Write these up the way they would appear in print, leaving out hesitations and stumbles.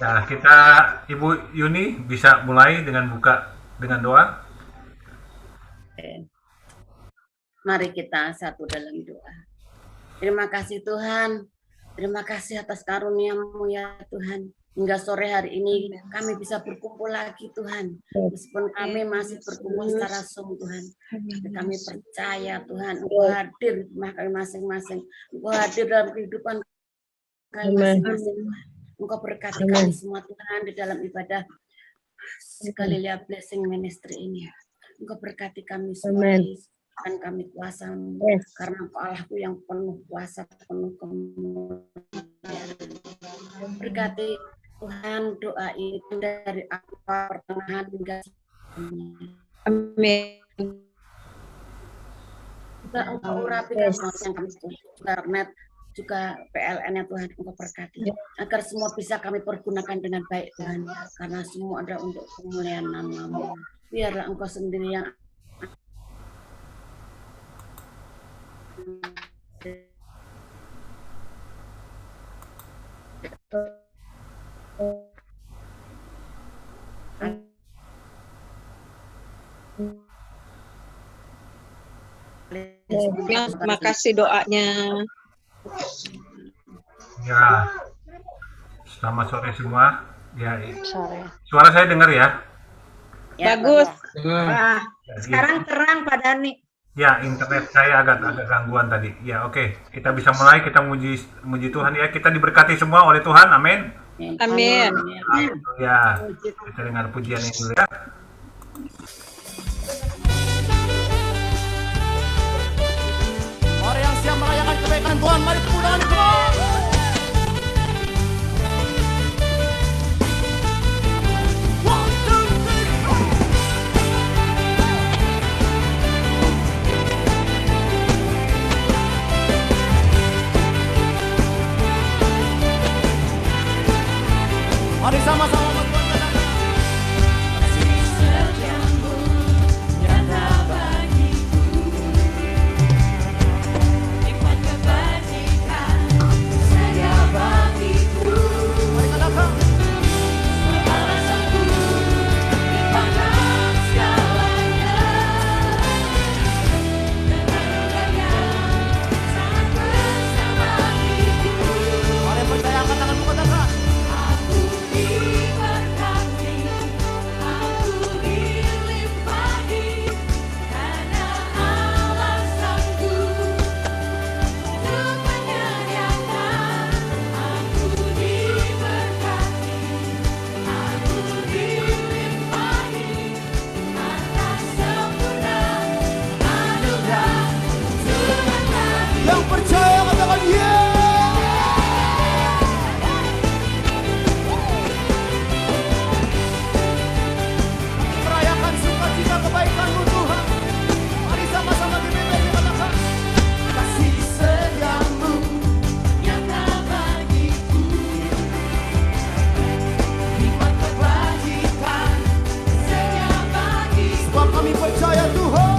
Nah, kita Ibu Yuni bisa mulai dengan buka dengan doa. Mari kita satu dalam doa. Terima kasih Tuhan. Terima kasih atas karunia-Mu ya Tuhan. Hingga sore hari ini kami bisa berkumpul lagi Tuhan. Meskipun kami masih berkumpul secara Zoom Tuhan. Tapi kami percaya Tuhan Engkau hadir di rumah kami masing-masing. Engkau hadir dalam kehidupan kami masing-masing Tuhan. Engkau berkati kami semua Tuhan di dalam ibadah Galilea Blessing Ministry ini. Engkau berkati kami semua dan kami kuasa-Mu karena Engkau Allahku yang penuh kuasa, penuh kemuliaan. Berkati Tuhan doa itu dari awal pertengahan hingga Amin. juga Engkau urapi kami yang kami internet juga PLN-nya Tuhan Engkau berkati agar semua bisa kami pergunakan dengan baik Tuhan karena semua ada untuk kemuliaan nama-Mu. Biarlah Engkau sendiri yang Terima kasih doanya. Ya, selamat sore semua. Ya, Sore. suara saya dengar ya? Bagus. Wah, sekarang terang Pak Dani. Ya, internet saya agak gangguan tadi. Ya, oke. Kita bisa mulai, kita muji Tuhan ya. Kita diberkati semua oleh Tuhan. Amin. Amin. Ya, kita dengar pujian ini dulu ya. Mari yang siap merayakan kebaikan Tuhan, mari tepuk tangan Tuhan. Mari sama-sama berkumpul. Mari percaya angkat tanganmu katakan. Yang percaya katakan yeah. Merayakan sukacita kebaikan-Mu Tuhan. Mari sama-sama dipimpin katakan. Kasih setiamu yang tak bagiku. Hikmat kebajikan senyap bagiku. Sebab kami percaya Tuhan.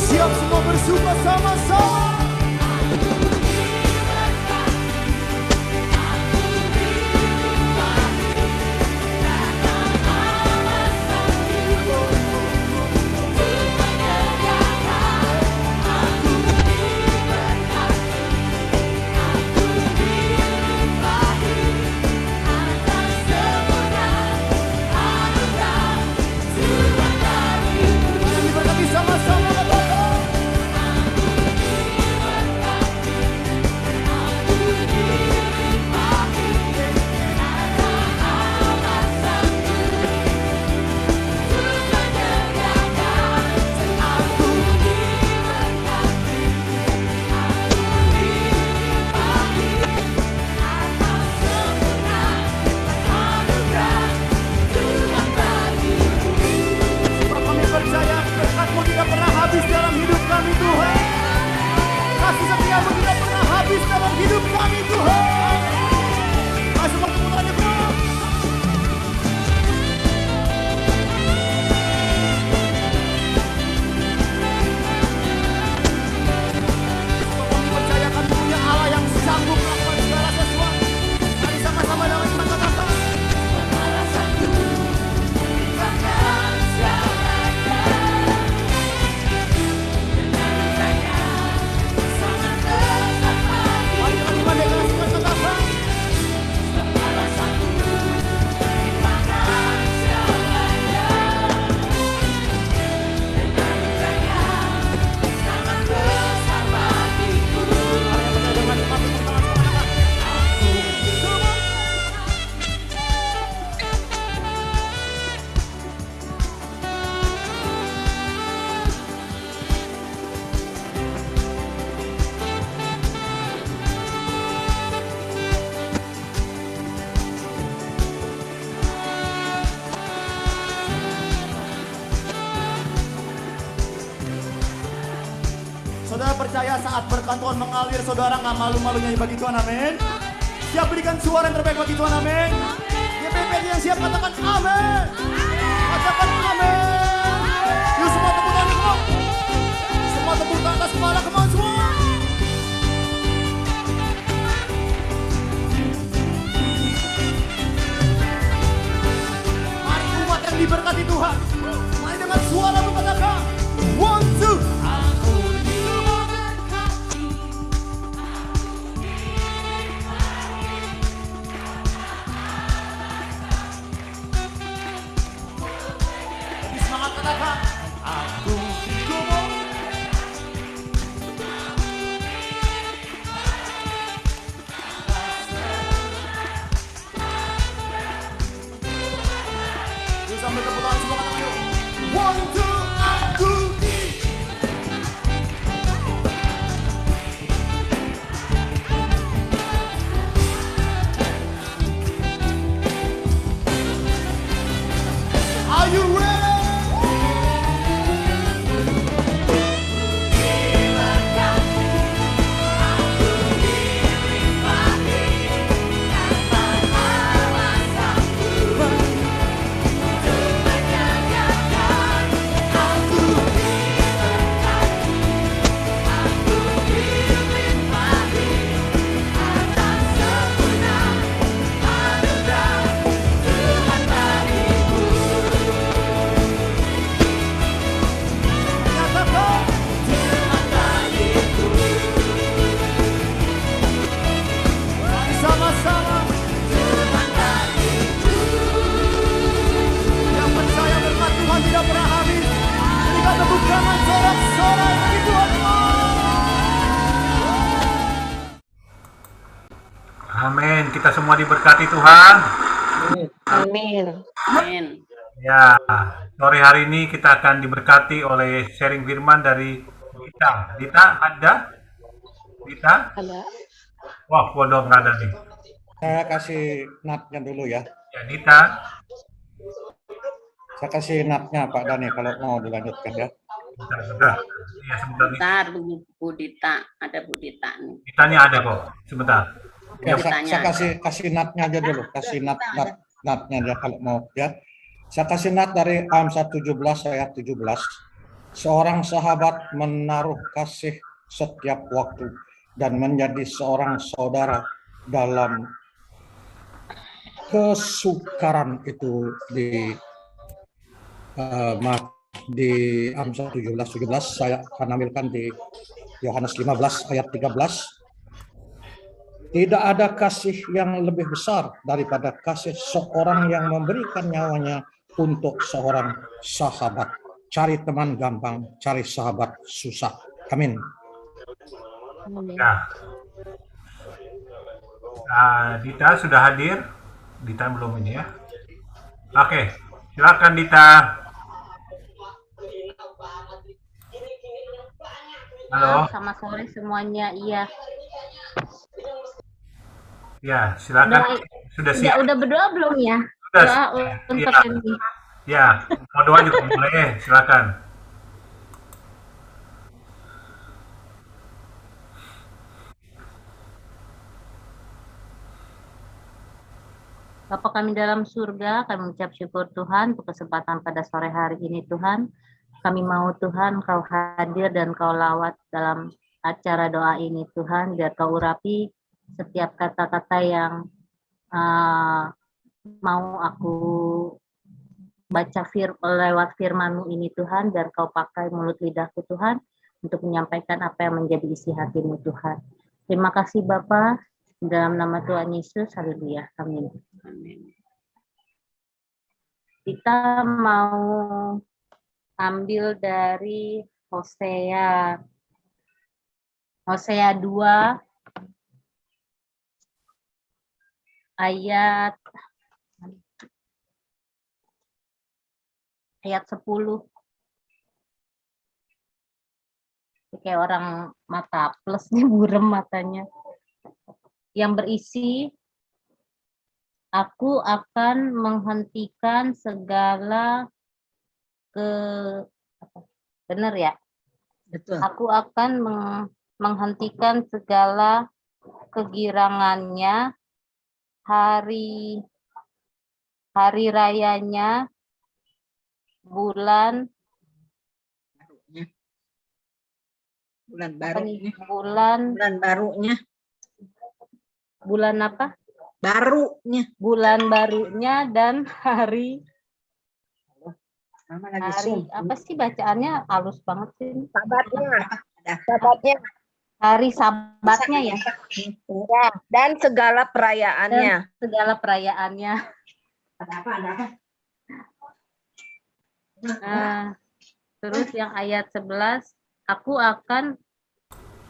Siap semua bersuka sama-sama. Diberkati sama-sama katakan. Saudara percaya saat berkat Tuhan mengalir, saudara nggak malu-malu nyanyi bagi Tuhan, amin. Siap berikan suara yang terbaik bagi Tuhan, amin. GPP yang siap katakan amin. Katakan amin. Yuk semua tepuk tangan, semua. Semua tepuk tangan atas kepala, come on semua. Mari umat yang diberkati Tuhan. Mari dengan suara berkatakan, one, two. Lebih semangat katakan, aku hidup. Yuk sambil tepuk tangan semua katakan yuk. One, two, aku Are you ready? Nyatakan. Mari sama-sama. Yang percaya berkat Tuhan tidak pernah habis. Berikan tepuk tangan sorak-sorai bagi Tuhan. Amin. Kita semua diberkati Tuhan. Amin. Amin. Ya, sore hari ini kita akan diberkati oleh sharing firman dari Dita. Dita ada? Dita? Ada. Wah, bodoh nggak ada nih. Saya kasih natnya dulu ya. Ya, Dita. Saya kasih natnya Pak Dani kalau mau dilanjutkan ya. Sebentar. Iya, sebentar nih. Bentar, Bu Dita. Ada Bu Dita nih. Ditanya ada kok. Sebentar. Ya, Ditanya saya kasih natnya aja dulu. Kasih natnya ya kalau mau ya. Saya kasih nat dari Amsal 17 ayat 17. Seorang sahabat menaruh kasih setiap waktu dan menjadi seorang saudara dalam kesukaran itu di Amsal 17 saya akan ambilkan di Yohanes 15 ayat 13. Tidak ada kasih yang lebih besar daripada kasih seorang yang memberikan nyawanya untuk seorang sahabat. Cari teman gampang, cari sahabat susah. Amin. Ya. Dita sudah hadir. Dita belum ini ya. Oke, silakan Dita. Halo. Sama sore semuanya, iya. Ya, silakan. Sudah siap. Udah berdoa belum ya? Sudah. Doa untuk Ya. ini. Ya, mau doa juga boleh. Silakan. Bapa kami dalam surga, kami mengucap syukur Tuhan untuk kesempatan pada sore hari ini Tuhan. Kami mau Tuhan Kau hadir dan Kau lawat dalam acara doa ini Tuhan, biar Kau urapi setiap kata-kata yang mau aku baca lewat firman-Mu ini Tuhan, biar Kau pakai mulut lidahku Tuhan untuk menyampaikan apa yang menjadi isi hati-Mu Tuhan. Terima kasih Bapa, dalam nama Tuhan Yesus, haleluya, amin. Amin. Kita mau ambil dari Hosea 2 ayat 10. Kayak orang mata plus nih, burem matanya. Yang berisi, aku akan menghentikan segala benar ya? Betul. Aku akan menghentikan segala kegirangannya, hari rayanya, bulan Bulan apa nih? barunya. Bulan Barunya. bulan apa? Barunya. Bulan barunya dan hari Mama lagi Zoom. apa sih bacaannya halus banget sih. Sabatnya Hari sabatnya ya, ya, dan segala perayaannya. segala perayaannya. Ada apa? Ada apa? Nah, terus yang ayat 11, aku akan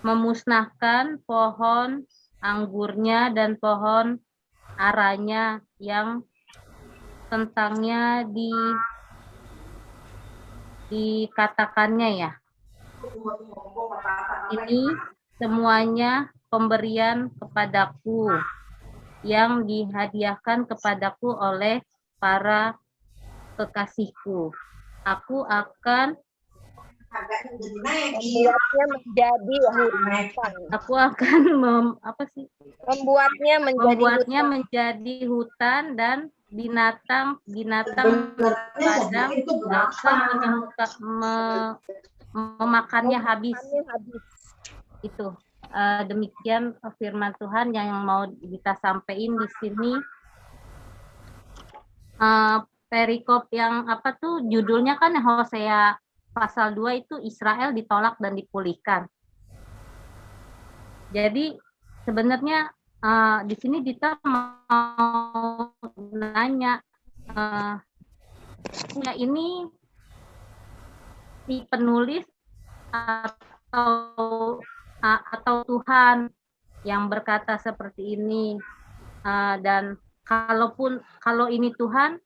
memusnahkan pohon anggurnya dan pohon aranya yang tentangnya dikatakannya ya. Ini semuanya pemberian kepadaku yang dihadiahkan kepadaku oleh para kekasihku. Aku akan Membuatnya menjadi hutan. aku akan Membuatnya membuatnya menjadi hutan dan binatang padang dapat memakannya habis. Itu demikian firman Tuhan yang mau kita sampaikan di sini. Perikop yang apa tuh judulnya kan Hosea pasal 2 itu Israel ditolak dan dipulihkan. Jadi sebenarnya di sini Dita mau nanya, ini si penulis atau Tuhan yang berkata seperti ini, dan kalau ini Tuhan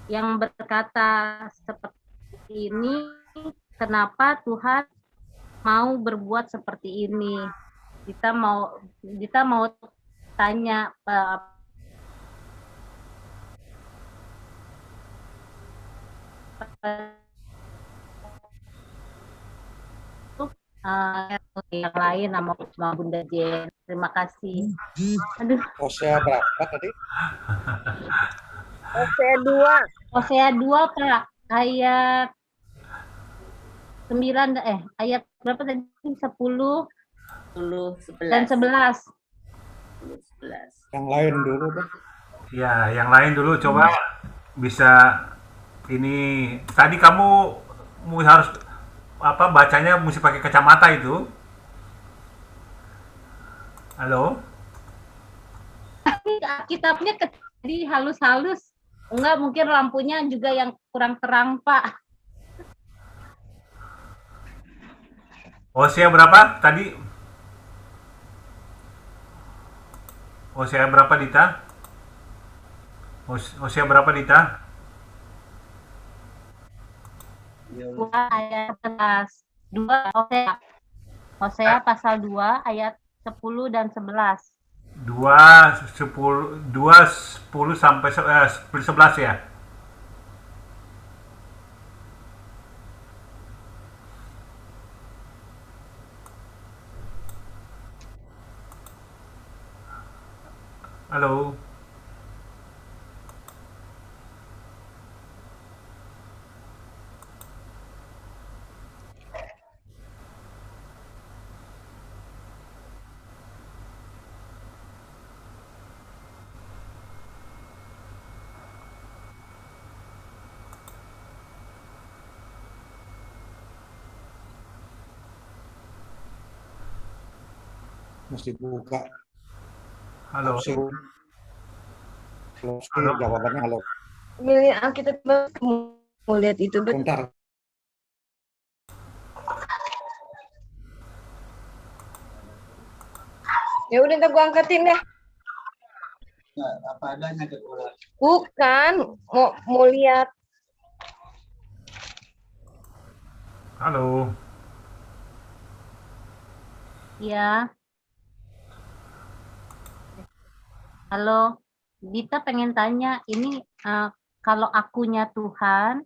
yang berkata seperti ini, kenapa Tuhan mau berbuat seperti ini? Kita mau tanya yang lain sama Bunda Jen. Terima kasih. Aduh. Hosea berapa tadi? Hosea 2. Hosea 2 Pak, ayat 9 ayat berapa tadi? 10 dan 11. 11. Yang lain dulu, Bang. Ya, yang lain dulu coba bisa ini tadi kamu harus bacanya mesti pakai kacamata itu. Halo? Kitabnya jadi halus-halus. Enggak, mungkin lampunya juga yang kurang terang, Pak. Hosea berapa tadi? Hosea berapa Dita? Hosea berapa Dita? 2 ayat 11. 2 Hosea pasal 2 ayat 10 dan 11. 10 sampai 11 ya. Halo. Mesti buka. Halo. Halo. Jawabannya halo. Milih Alkitab mau lihat itu Bentar. Ya udah ntar gua angkatin deh. Apa adanya Bukan, mau lihat. Halo. Ya. Halo. Dita pengen tanya, ini kalau akunya Tuhan,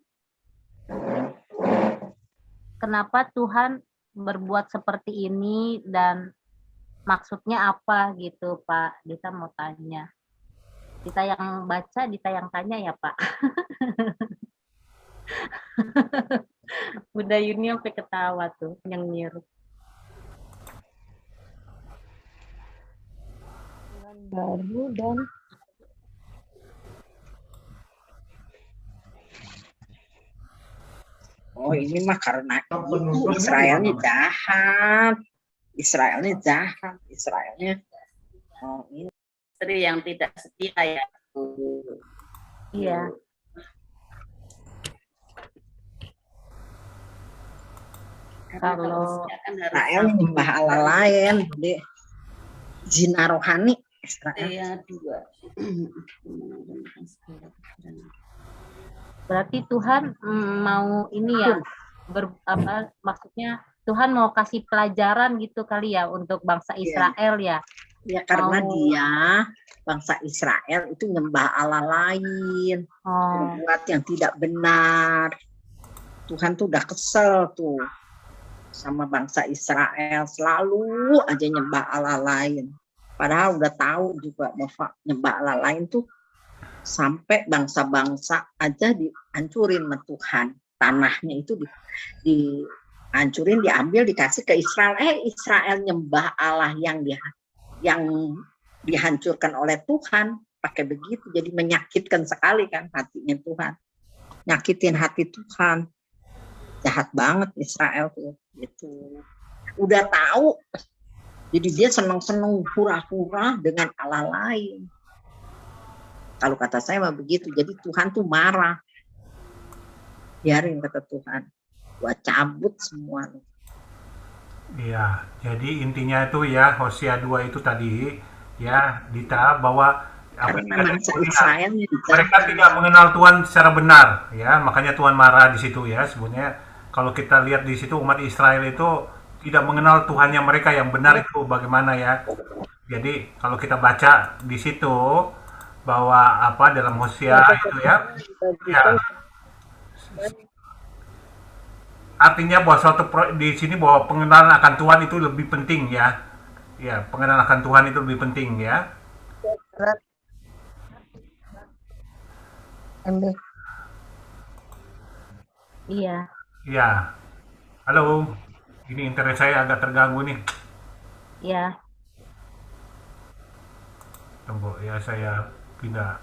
kenapa Tuhan berbuat seperti ini dan maksudnya apa gitu, Pak? Dita mau tanya. Dita yang baca, Dita yang tanya ya, Pak. Bunda Yuni sampai ketawa tuh, yang nyiru. Baru dan Oh ini mah karena Israelnya jahat. Israelnya jahat. Israelnya. Oh ini. Istri yang tidak setia ya. Iya. Karena Kalau setia kan harus Israel nyembah Allah lain. Jadi zina rohani Israel. setia dua. berarti Tuhan mau ini ya, maksudnya Tuhan mau kasih pelajaran gitu kali ya untuk bangsa Israel ya. Ya karena Mau- dia bangsa Israel itu nyembah Allah lain, Oh, berbuat yang tidak benar. Tuhan tuh udah kesel tuh sama bangsa Israel, selalu aja nyembah Allah lain. Padahal udah tahu juga bahwa nyembah Allah lain tuh sampai bangsa-bangsa aja dihancurin sama Tuhan. Tanahnya itu dihancurin, diambil, dikasih ke Israel. Israel nyembah Allah yang dihancurkan oleh Tuhan. Pakai begitu, jadi menyakitkan sekali kan hatinya Tuhan. Nyakitin hati Tuhan. Jahat banget Israel tuh. Gitu. Udah tahu. Jadi dia senang-senang hura-hura dengan Allah lain. Kalau kata saya mah begitu. Jadi Tuhan tuh marah. Biarin kata Tuhan. Gua cabut semua. Iya, jadi intinya itu ya Hosea 2 itu tadi ya Dita bahwa Karena bangsa Israel mereka tidak mengenal Tuhan secara benar ya, makanya Tuhan marah di situ ya. Sebenarnya kalau kita lihat di situ umat Israel itu tidak mengenal Tuhannya mereka yang benar itu bagaimana ya. Jadi kalau kita baca di situ bahwa dalam Hosea itu ya, artinya bahwa di sini bahwa pengenalan akan Tuhan itu lebih penting ya. Ya, pengenalan akan Tuhan itu lebih penting ya. ambil iya. Ya. Halo. Ini internet saya agak terganggu nih. Iya. Tunggu ya, saya pindah.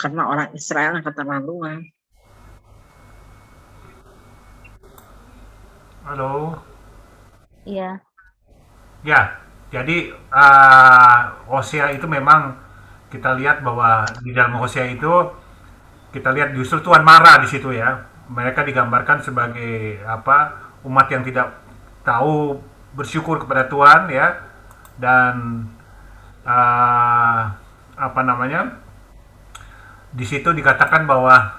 karena orang Israel yang keterlaluan. Halo. Iya. Ya, jadi Hosea itu memang kita lihat bahwa di dalam Hosea itu kita lihat justru Tuhan marah di situ ya. Mereka digambarkan sebagai umat yang tidak tahu bersyukur kepada Tuhan ya, dan di situ dikatakan bahwa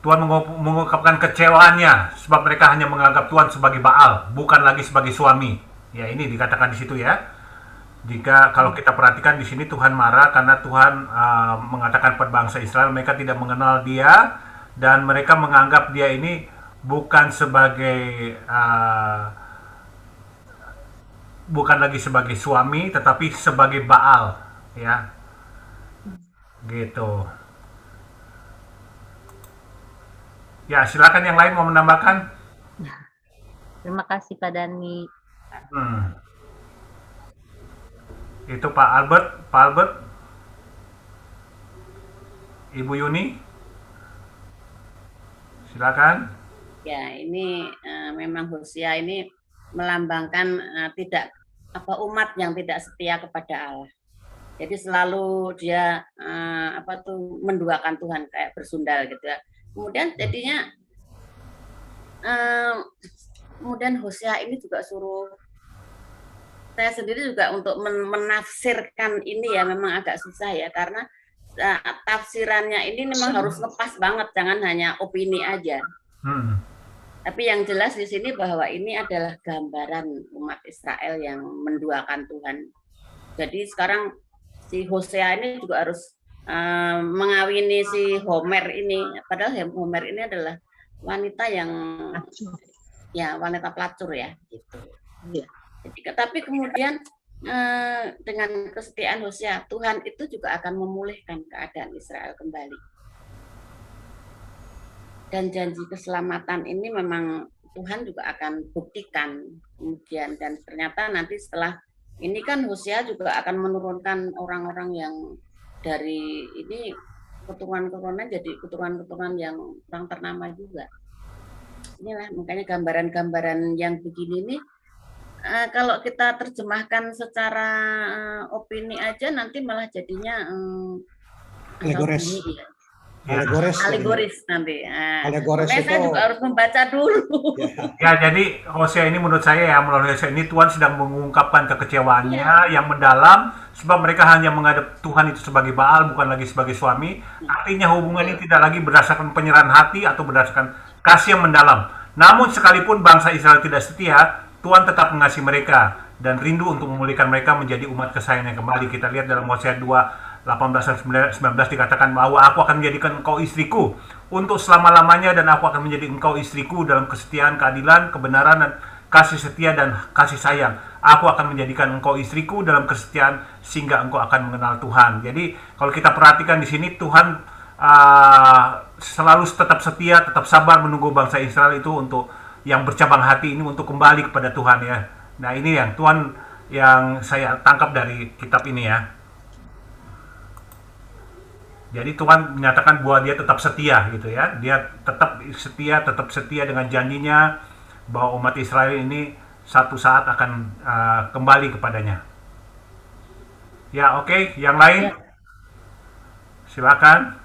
Tuhan mengungkapkan kecewaannya sebab mereka hanya menganggap Tuhan sebagai Baal, bukan lagi sebagai suami. Ya, ini dikatakan di situ ya. Jika kalau kita perhatikan di sini Tuhan marah karena Tuhan mengatakan pada bangsa Israel mereka tidak mengenal Dia dan mereka menganggap Dia ini bukan sebagai bukan lagi sebagai suami tetapi sebagai Baal ya. Gitu. Ya, silakan yang lain mau menambahkan. Terima kasih Pak Dani. Itu Pak Albert, Ibu Yuni, silakan. Ya, ini memang Hosea ini melambangkan tidak umat yang tidak setia kepada Allah. Jadi selalu dia menduakan Tuhan kayak bersundal gitu ya. Kemudian jadinya kemudian Hosea ini juga suruh saya sendiri juga untuk menafsirkan ini ya memang agak susah ya, karena tafsirannya ini memang harus lepas banget, jangan hanya opini aja. Tapi yang jelas di sini bahwa ini adalah gambaran umat Israel yang menduakan Tuhan. Jadi sekarang si Hosea ini juga harus mengawini si Homer ini. Padahal Homer ini adalah wanita yang ya wanita pelacur ya gitu. Iya. Jadi, tapi kemudian dengan kesetiaan Hosea, Tuhan itu juga akan memulihkan keadaan Israel kembali. Dan janji keselamatan ini memang Tuhan juga akan buktikan kemudian, dan ternyata nanti setelah ini kan Hosea juga akan menurunkan orang-orang yang dari ini keturunan-keturunan jadi keturunan-keturunan yang kurang ternama juga. Inilah makanya gambaran-gambaran yang begini nih, kalau kita terjemahkan secara opini aja nanti malah jadinya Alegoris. Alegoris nanti. Alegoris Makanya saya itu juga harus membaca dulu. Ya, jadi Hosea ini menurut saya ya, melalui Hosea ini Tuhan sedang mengungkapkan kekecewaannya yang mendalam, sebab mereka hanya menghadap Tuhan itu sebagai Baal, bukan lagi sebagai suami. Artinya hubungan ini tidak lagi berdasarkan penyerahan hati atau berdasarkan kasih yang mendalam. Namun sekalipun bangsa Israel tidak setia, Tuhan tetap mengasihi mereka dan rindu untuk memulihkan mereka menjadi umat kesayangannya kembali. Kita lihat dalam Hosea 2:18-19 dikatakan bahwa aku akan menjadikan engkau istriku untuk selama-lamanya, dan aku akan menjadi engkau istriku dalam kesetiaan, keadilan, kebenaran, dan kasih setia dan kasih sayang. Aku akan menjadikan engkau istriku dalam kesetiaan sehingga engkau akan mengenal Tuhan. Jadi kalau kita perhatikan di sini, Tuhan selalu tetap setia, tetap sabar menunggu bangsa Israel itu untuk yang bercabang hati ini untuk kembali kepada Tuhan ya. Nah, ini yang Tuhan yang saya tangkap dari kitab ini ya. Jadi Tuhan menyatakan bahwa dia tetap setia gitu ya. Dia tetap setia dengan janjinya bahwa umat Israel ini satu saat akan kembali kepadanya. Ya, oke. Yang lain? Silakan.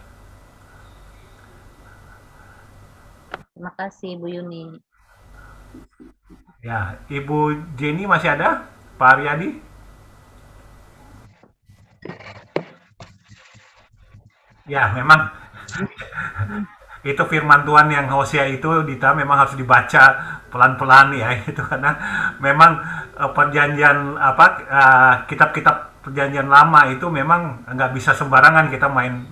Terima kasih Bu Yuni. Ya, Ibu Jenny masih ada? Pak Aryadi? Ya, memang itu firman Tuhan yang Hosea itu Dita memang harus dibaca pelan-pelan ya itu, karena memang perjanjian kitab-kitab perjanjian lama itu memang nggak bisa sembarangan kita main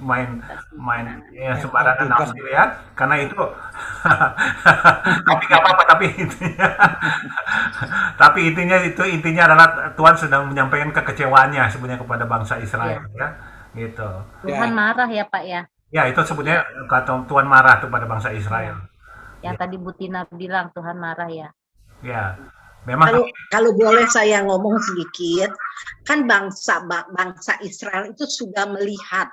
ya, sembarangan nafsir ya, karena itu tapi nggak apa-apa, tapi intinya adalah Tuhan sedang menyampaikan kekecewaannya sebenarnya kepada bangsa Israel ya gitu. Tuhan marah ya Pak ya. Ya, itu sebetulnya kata Tuhan marah kepada bangsa Israel. Yang tadi Bu Tina bilang Tuhan marah ya. Ya, memang. Kalau boleh saya ngomong sedikit, kan bangsa Israel itu sudah melihat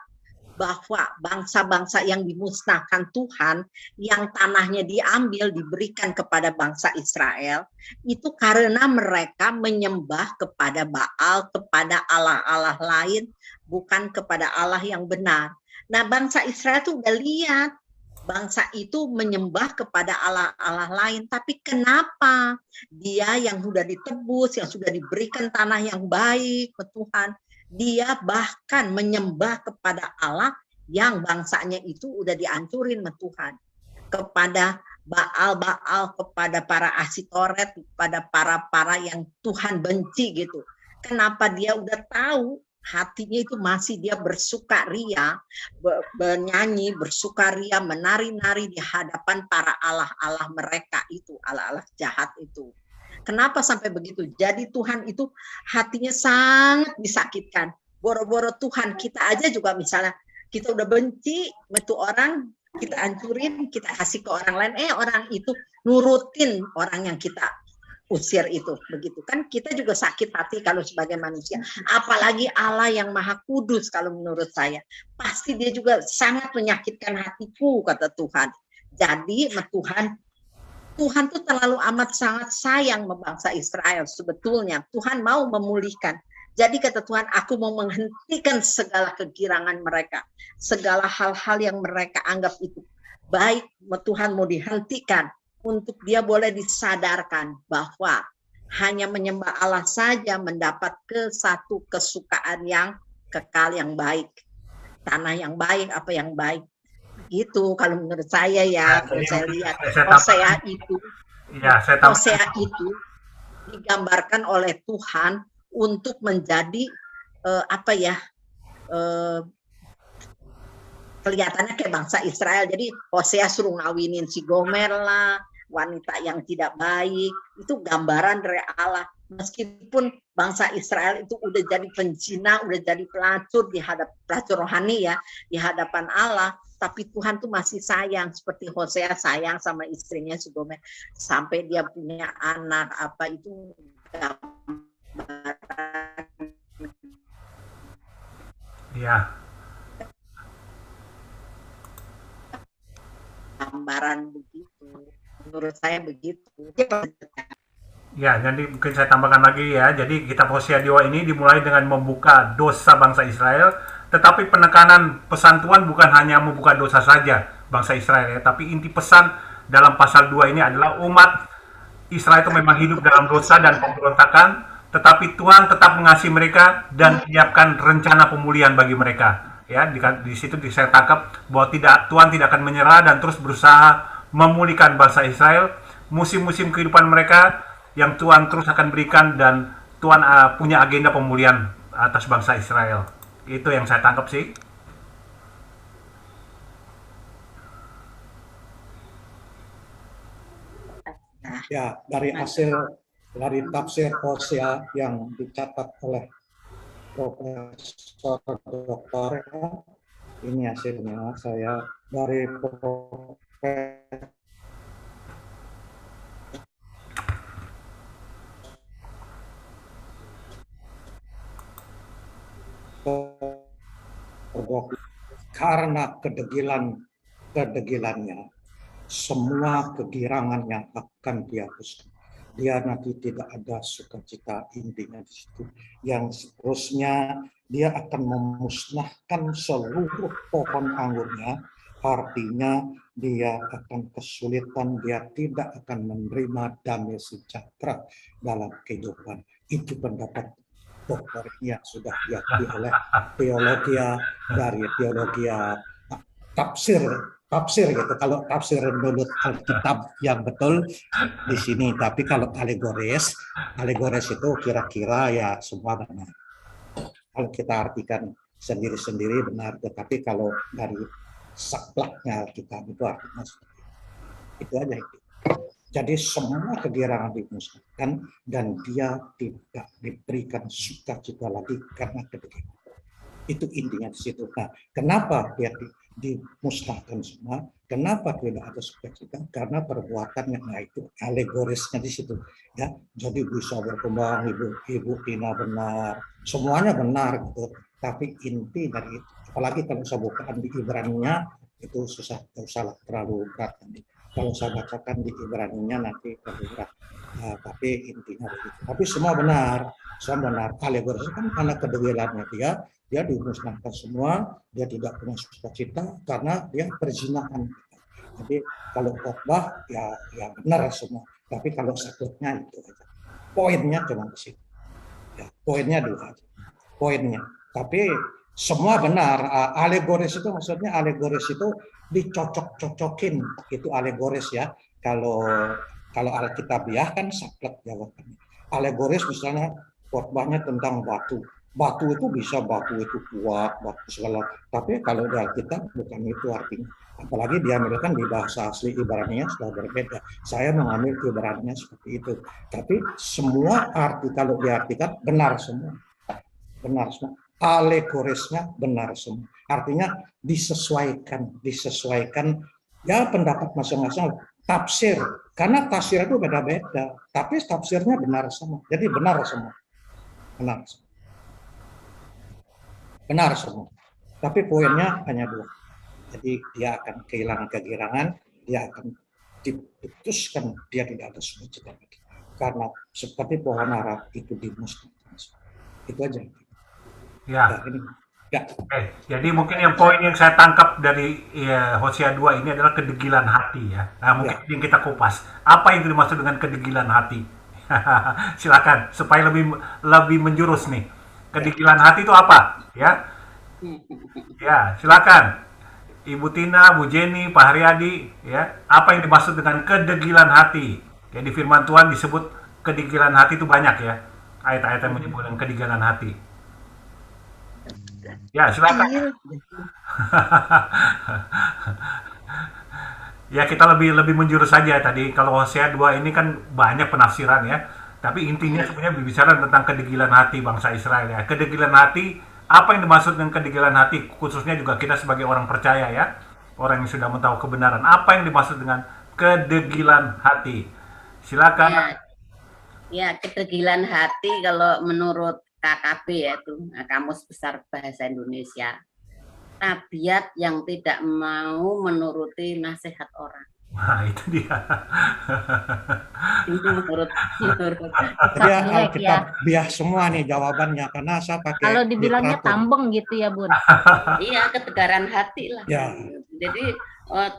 bahwa bangsa-bangsa yang dimusnahkan Tuhan, yang tanahnya diambil diberikan kepada bangsa Israel, itu karena mereka menyembah kepada Baal, kepada Allah-Allah lain, bukan kepada Allah yang benar. Nah, bangsa Israel tuh udah lihat bangsa itu menyembah kepada Allah-Allah lain, tapi kenapa dia yang sudah ditebus, yang sudah diberikan tanah yang baik ke Tuhan, dia bahkan menyembah kepada Allah yang bangsanya itu udah dihancurin sama Tuhan, kepada Baal-Baal, kepada para Asitoret, kepada para yang Tuhan benci gitu. Kenapa dia udah tahu? Hatinya itu masih dia bersukaria, bernyanyi, bersukaria, menari-nari di hadapan para Allah-Allah mereka itu, Allah-Allah jahat itu. Kenapa sampai begitu? Jadi Tuhan itu hatinya sangat disakitkan. Boro-boro Tuhan kita aja juga misalnya, kita udah benci itu orang, kita hancurin, kita kasih ke orang lain, orang itu nurutin orang yang kita usir itu, begitu kan, kita juga sakit hati kalau sebagai manusia, apalagi Allah yang maha kudus. Kalau menurut saya pasti dia juga sangat menyakitkan hatiku, kata Tuhan. Jadi Tuhan tuh terlalu amat sangat sayang sama bangsa Israel. Sebetulnya Tuhan mau memulihkan. Jadi kata Tuhan, aku mau menghentikan segala kegirangan mereka, segala hal-hal yang mereka anggap itu baik, Tuhan mau dihentikan, untuk dia boleh disadarkan bahwa hanya menyembah Allah saja mendapat satu kesukaan yang kekal, yang baik, tanah yang baik, apa yang baik. Gitu kalau menurut saya ya, kalau saya lihat Hosea itu digambarkan oleh Tuhan untuk menjadi eh, kelihatannya kayak bangsa Israel. Jadi Hosea suruh ngawinin si Gomer lah, wanita yang tidak baik. Itu gambaran dari Allah. Meskipun bangsa Israel itu udah jadi penzina, udah jadi pelacur pelacur rohani ya, di hadapan Allah, tapi Tuhan tuh masih sayang, seperti Hosea sayang sama istrinya si Gomer sampai dia punya anak. Apa itu gambaran begitu, menurut saya begitu. Ya, jadi mungkin saya tambahkan lagi ya. Jadi kitab Hosea 2 ini dimulai dengan membuka dosa bangsa Israel, tetapi penekanan pesan Tuhan bukan hanya membuka dosa saja bangsa Israel ya, tapi inti pesan dalam pasal 2 ini adalah umat Israel itu memang hidup dalam dosa dan pemberontakan, tetapi Tuhan tetap mengasihi mereka dan menyiapkan rencana pemulihan bagi mereka. Ya, di situ saya tangkap bahwa Tuhan tidak akan menyerah dan terus berusaha memulihkan bangsa Israel, musim-musim kehidupan mereka yang Tuhan terus akan berikan, dan Tuhan punya agenda pemulihan atas bangsa Israel. Itu yang saya tangkap sih. Ya, dari tafsir Hosea yang dicatat oleh Profesor Doktor, ini hasilnya saya dari Profesor karena kedegilannya semua kegirangan yang akan dihapuskan. Dia nanti tidak ada sukacita, intinya di situ. Yang seterusnya dia akan memusnahkan seluruh pohon anggurnya, artinya dia akan kesulitan, dia tidak akan menerima damai sejahtera dalam kehidupan. Itu pendapat dokter yang sudah diakui oleh teologi tafsir gitu. Kalau tafsir menurut Alkitab yang betul di sini, tapi kalau alegoris itu kira-kira ya semua benar. Kalau kita artikan sendiri-sendiri benar, tetapi kalau dari saklaknya Alkitab itu artinya itu aja itu. Jadi semua kegirangan dimusnahkan dan dia tidak diberikan sukacita lagi karena kedegilan. Itu intinya di situ. Nah, kenapa dia dimusnahkan semua? Kenapa tidak ada sukacita? Karena perbuatannya, nah itu alegorisnya di situ. Ya, jadi bisa berkembang, ibu Tina benar, semuanya benar gitu. Tapi inti dari itu, apalagi kalau saya bukaan di Ibrani-nya itu susah, terlalu berat nanti. Kalau saya bacakan di Ibrani-nya nanti terlalu berat. Nah, tapi intinya begitu. Tapi semua benar. Alegoris kan karena kedegilannya dia dimusnahkan semua, dia tidak punya sukacita karena dia perzinahan. Jadi kalau khotbah ya benar semua. Tapi kalau sakitnya itu aja. Poinnya cuma di situ. Ya, poinnya dua aja. Poinnya. Tapi semua benar. Alegoris itu maksudnya dicocok-cocokin, itu alegoris ya. Kalau Alkitabiah kan saklek jawabannya. Alegoris misalnya khotbahnya tentang batu itu bisa batu itu kuat, batu segala. Tapi kalau di Alkitab bukan itu artinya. Apalagi diambilkan di bahasa asli Ibrani-nya sudah berbeda. Saya mengambil Ibrani-nya seperti itu. Tapi semua arti kalau diartikan benar semua. Benar semua. Alegorisnya benar semua. Artinya disesuaikan ya pendapat masing-masing, tafsir. Karena tafsir itu beda-beda. Tapi tafsirnya benar semua. Jadi benar semua. Benar semua. Tapi poinnya hanya dua. Jadi dia akan kehilangan kegirangan, dia akan diputuskan, dia tidak ada sukacita lagi. Karena seperti pohon ara itu dimusnahkan. Itu aja. Ya. Ya. Jadi mungkin poin yang saya tangkap dari Hosea 2 ini adalah kedegilan hati ya. Nah, mungkin yang kita kupas. Apa yang dimaksud dengan kedegilan hati? Silakan supaya lebih menjurus nih. Kedegilan hati itu apa? Ya. Ya, silakan. Ibu Tina, Bu Jenny, Pak Haryadi, ya. Apa yang dimaksud dengan kedegilan hati? Ya, di firman Tuhan disebut kedegilan hati itu banyak ya. Ayat-ayat yang menyebutkan kedegilan hati. Ya, silakan. Iya. Ya, kita lebih menjurus saja tadi. Kalau Hosea 2 ini kan banyak penafsiran ya. Tapi intinya sebenarnya berbicara tentang kedegilan hati bangsa Israel ya. Kedegilan hati, apa yang dimaksud dengan kedegilan hati? Khususnya juga kita sebagai orang percaya ya. Orang yang sudah tahu kebenaran. Apa yang dimaksud dengan kedegilan hati? Silakan. Ya, kedegilan hati kalau menurut KKB yaitu Kamus Besar Bahasa Indonesia, tabiat yang tidak mau menuruti nasihat orang. Nah, itu dia. Ini menurut Dia Jelek ya. Alkitab biah semua nih jawabannya karena saya pakai Kalau dibilangnya literatur. tambeng gitu ya, Bun. iya ketegaran hati lah. Ya. Jadi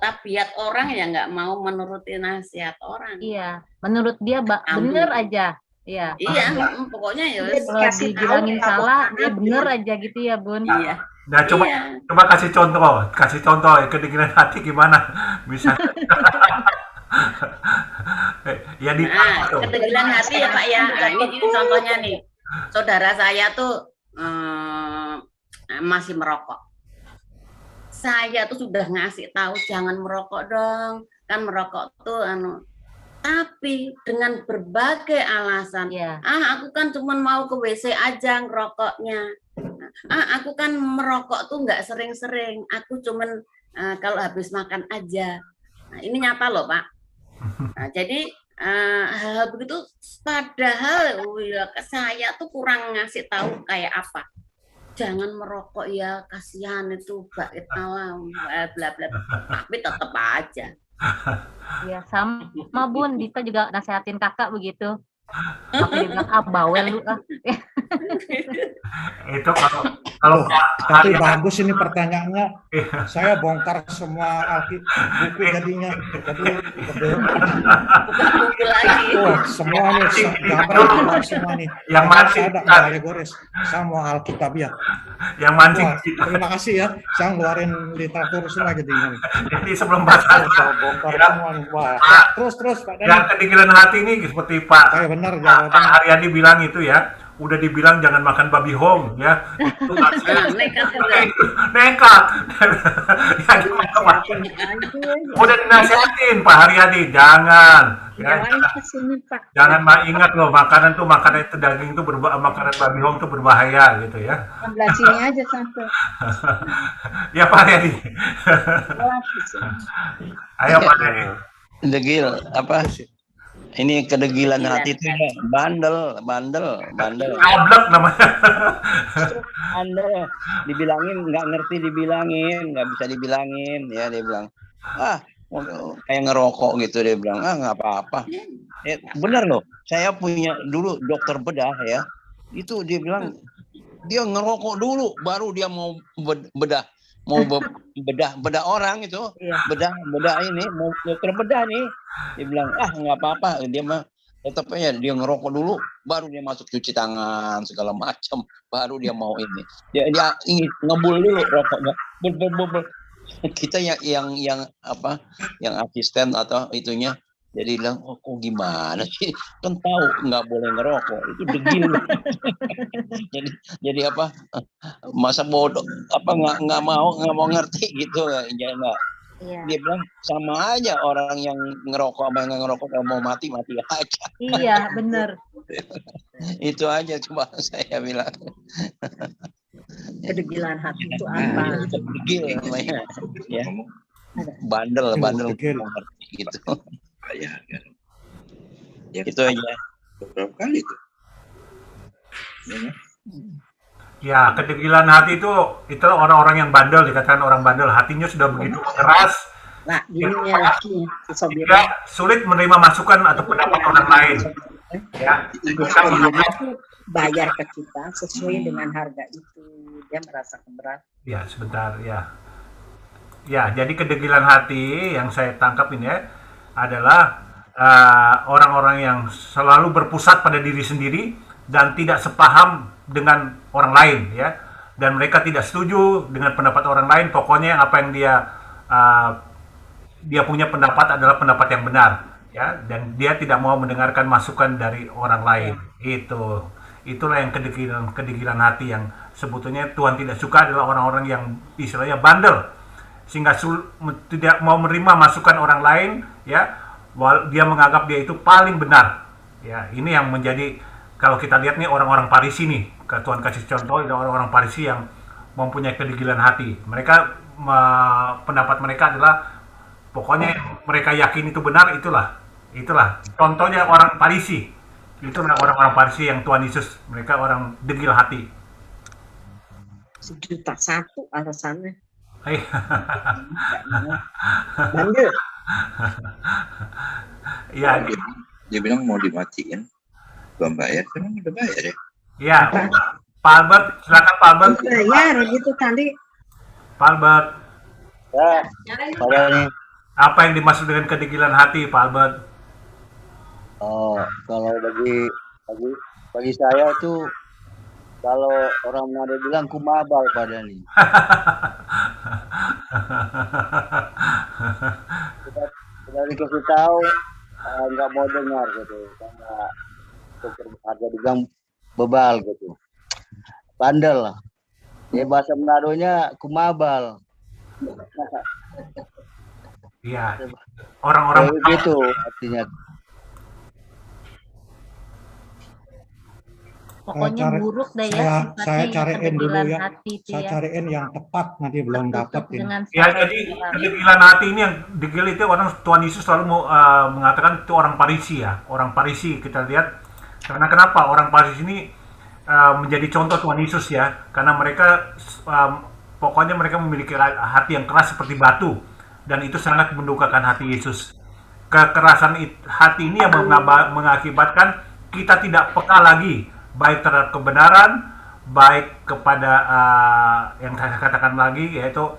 tabiat orang yang nggak mau menuruti nasihat orang. Iya, menurut dia Ambil. bener aja. Iya. Iya, pokoknya ya Dia wes. Kalau dikasih tahu dibilangin kalau salah, anak dia bener aja gitu ya, Bun. Iya. Nah, coba Iya. kasih contoh kedegilan hati gimana? Misalnya. Ya di Nah, ketegilan hati ya Pak ya. Nah, ini contohnya nih. Saudara saya tuh masih merokok. Saya tuh sudah ngasih tahu jangan merokok dong. Kan merokok tuh tapi dengan berbagai alasan. Iya. Aku kan cuma mau ke WC aja ngerokoknya. Aku kan merokok tuh nggak sering-sering. Aku cuman kalau habis makan aja. Nah, ini nyata loh Pak. Nah, jadi hal begitu padahal ya, saya tuh kurang ngasih tahu kayak apa. Jangan merokok ya, kasihan itu bait alam bla bla. Tapi tetap aja. Iya, sama Bun, Dita juga nasehatin kakak begitu. Tapi dia bilang, bawel lu ah. itu kalau Tapi bagus ini pertanyaannya. Saya bongkar semua buku jadinya. Jadi Buku lagi. semua nih gambar semua nih. Yang masih ada alegoris sama Alkitab ya. yang mancing Wah, terima kasih ya. Saya ngeluarin literatur semua jadinya. jadi sebelum bahas Saya bongkar semua nih. Wah, terus Pak Dhani. yang kedegilan hati ini seperti Pak Saya benar jawabannya. Haryadi bilang itu ya, udah dibilang jangan makan babi hong ya. Itu Nekat juga. nekat. Ya, gimana, Pak? Udah dinasihatin Pak Haryadi, jangan. Ya, Jangan kesini Pak. jangan ingat loh, makanan itu daging itu makanan babi hong itu berbahaya gitu ya. Sebelah sini aja sampai. Ya Pak Haryadi. Ayo Pak Haryadi. Degil apa? Ini kedegilan hati itu ya, bandel. Goblok namanya. Bandel. Dibilangin nggak ngerti dibilangin, nggak bisa dibilangin ya dia bilang. Kayak ngerokok gitu dia bilang. Nggak apa-apa. Benar loh. Saya punya dulu dokter bedah ya. Itu dia bilang dia ngerokok dulu baru dia mau bedah. Mau bedah orang itu, bedah ini mau dokter bedah nih, dia bilang nggak apa-apa, dia mah tetap aja dia ngerokok dulu, baru dia masuk cuci tangan segala macam, baru dia mau ini, dia ingin ngebul dulu rokoknya, bul. Kita yang asisten atau itunya, jadi bilang kok gimana sih, kan tahu nggak boleh ngerokok, itu degil. jadi apa masa bodoh nggak mau ngerti gitu ya nggak. Iya. Dia bilang sama aja orang yang ngerokok sama yang nggak ngerokok, kalau mau mati aja. Iya, bener. Itu aja cuma saya bilang. Kedegilan hati itu apa? Degil namanya ya, bandel Degil. mau ngerti gitu. Ya, Itu aja. beberapa kali tuh. Ya, kedegilan hati itu orang-orang yang bandel, dikatakan orang bandel, hatinya sudah begitu keras, Nah, ini lagi sehingga sulit menerima masukan atau pendapat orang lain. Ya, bayar ke kita sesuai dengan harga itu, dia merasa keberatan. ya sebentar ya. Ya, jadi kedegilan hati yang saya tangkap ini ya, adalah orang-orang yang selalu berpusat pada diri sendiri dan tidak sepaham dengan orang lain ya, dan mereka tidak setuju dengan pendapat orang lain. Pokoknya apa yang dia punya pendapat adalah pendapat yang benar ya, dan dia tidak mau mendengarkan masukan dari orang lain. Itulah yang kedegilan hati yang sebetulnya Tuhan tidak suka adalah orang-orang yang istilahnya bandel, sehingga tidak mau menerima masukan orang lain, ya, dia menganggap dia itu paling benar. Ya, ini yang menjadi, kalau kita lihat nih orang-orang Farisi nih, Tuhan kasih contoh ada orang-orang Farisi yang mempunyai kedegilan hati. Mereka pendapat mereka adalah pokoknya mereka yakin itu benar, itulah contohnya orang Farisi. Itulah orang-orang Farisi yang Tuhan Yesus, mereka orang degil hati. 1.1 alasannya. Hai. Bandel. Iya. Dia bilang mau dimatiin, belum bayar, kan udah bayar ya. Iya. Pak Albert, silakan Pak Albert. Bayar gitu tadi. Pak Albert. Ya, pada nih. Apa yang dimaksud dengan kedegilan hati, Pak Albert? Oh, kalau bagi saya tuh, kalau orang Manado bilang kumabal pada nih. Kita dikasih tahu nggak mau dengar gitu, karena ada dibilang bebal gitu, bandel lah. Ya bahasa Manadonya kumabal. Iya. Orang-orang begitu artinya. Pokoknya buruk deh ya. Saya cariin dulu ya. Hati itu Saya ya. cariin yang tepat, nanti belum dapat ini. Ya, jadi kedegilan hati ini yang degil itu orang, Tuhan Yesus selalu mengatakan itu orang Farisi ya. Orang Farisi kita lihat, karena kenapa orang Farisi ini menjadi contoh Tuhan Yesus ya, karena mereka pokoknya mereka memiliki hati yang keras seperti batu, dan itu sangat mendukakan hati Yesus. Kekerasan hati ini yang mengakibatkan kita tidak peka lagi, baik terhadap kebenaran, baik kepada yang saya katakan lagi, yaitu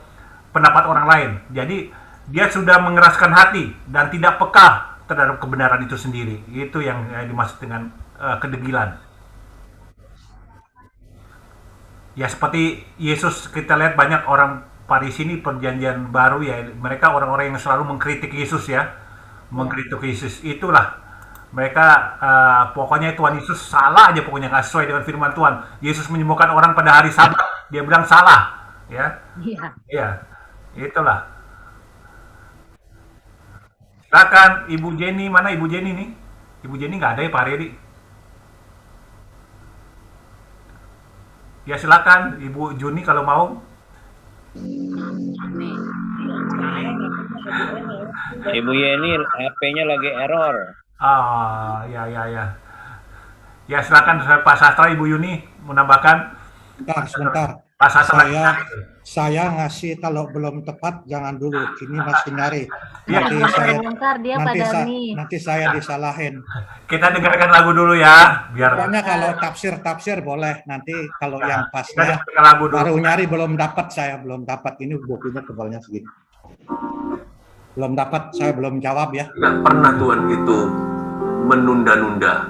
pendapat orang lain. Jadi dia sudah mengeraskan hati dan tidak peka terhadap kebenaran itu sendiri. Itu yang dimaksud dengan kedegilan. Ya, seperti Yesus, kita lihat banyak orang Farisi ini perjanjian baru ya, mereka orang-orang yang selalu mengkritik Yesus ya, mengkritik Yesus. Itulah mereka, pokoknya Tuhan Yesus salah aja, pokoknya nggak sesuai dengan firman Tuhan. Yesus menyembuhkan orang pada hari Sabat, dia bilang salah, ya. Iya, itulah. Silakan Ibu Jenny, mana Ibu Jenny nih? Ibu Jenny nggak ada ya Pak Redi? Ya silakan Ibu Juni kalau mau. Ibu Yeni HP-nya lagi error. Ya. Ya silakan Pak Sastra, Ibu Yuni menambahkan. Sebentar. Pak Sastra. Saya ngasih kalau belum tepat jangan dulu. Ini masih nyari. Nanti saya disalahin. Kita dengarkan lagu dulu ya, biar. Pokoknya kalau tafsir boleh. Nanti kalau yang pasnya lagu dulu. Baru nyari belum dapat, saya belum dapat. Ini bukunya tebalnya segini. Belum dapat, saya belum jawab ya. Tidak pernah Tuhan itu menunda-nunda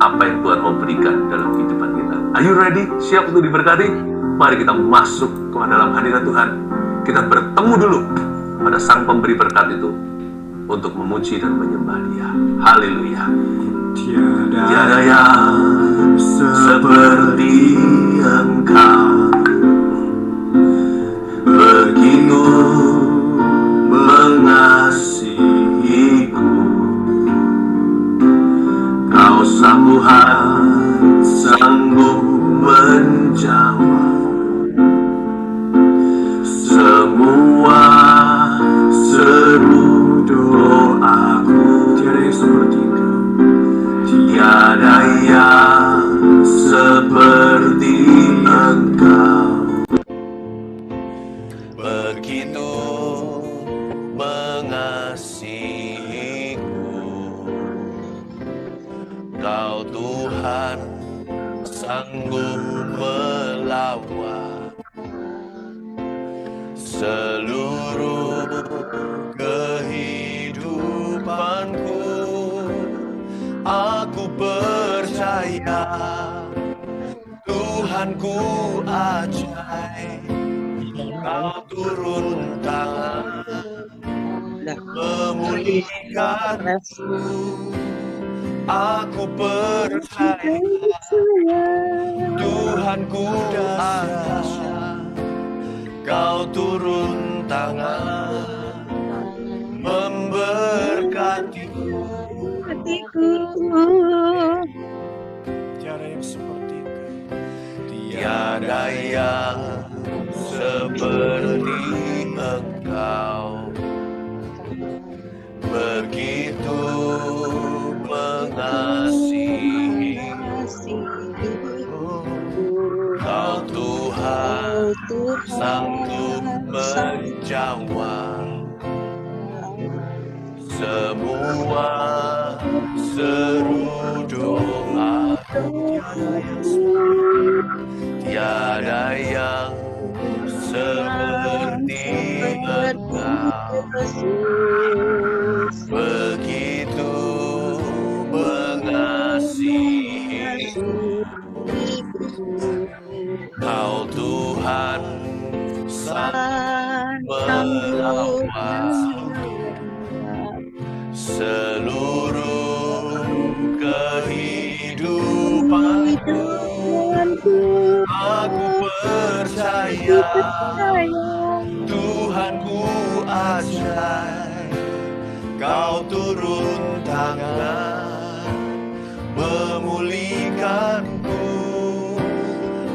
apa yang Tuhan mau berikan dalam kehidupan kita. Are you ready? Siap untuk diberkati? Mari kita masuk ke dalam hadirat Tuhan. Kita bertemu dulu pada Sang Pemberi berkat itu untuk memuji dan menyembah Dia. Haleluya. Tiada yang seperti Engkau, begitu mengasihiku. Kau sang Tuhan sanggup menjawab semua seru doaku. Tiada yang seperti Engkau, tiada yang seperti Engkau. Begitu mengasihiku, Kau Tuhan sanggup melawan seluruh kehidupanku. Aku percaya Tuhanku ajaib, Kau turun tangan memulihkanku Aku percaya Tuhanku dahsyat, Kau turun tangan memberkatiku. Tiada yang seperti Kau. Tiada yang seperti Engkau, begitu mengasihi. Kau Tuhan sanggup menjawab semua seru doa. Tiada yang seperti Engkau, begitu mengasihi. Kau Tuhan sanggup merawat seluruh kehidupanku. Aku percaya Tuhanku ajaib, Kau turun tangan memulihkanku.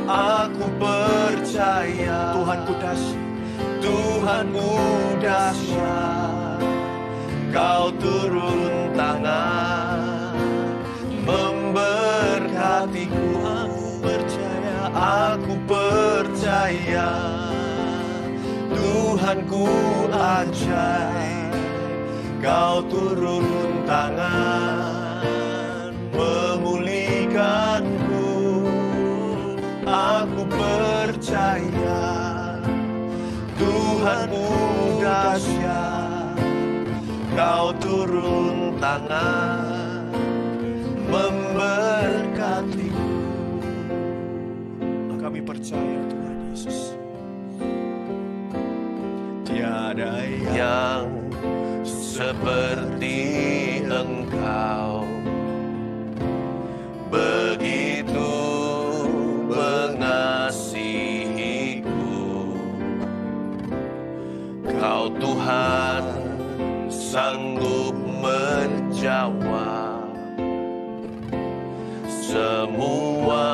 Aku percaya Tuhanku dahsyat, Tuhanku dahsyat, Kau turun tangan memberkatiku. Aku percaya Tuhanku ajaib, Kau turun tangan memulihkanku. Aku percaya Tuhanku dahsyat, Kau turun tangan memberkatiku. kami percaya Tuhan Yesus. Tiada yang seperti Engkau, begitu mengasihiku. Kau Tuhan sanggup menjawab semua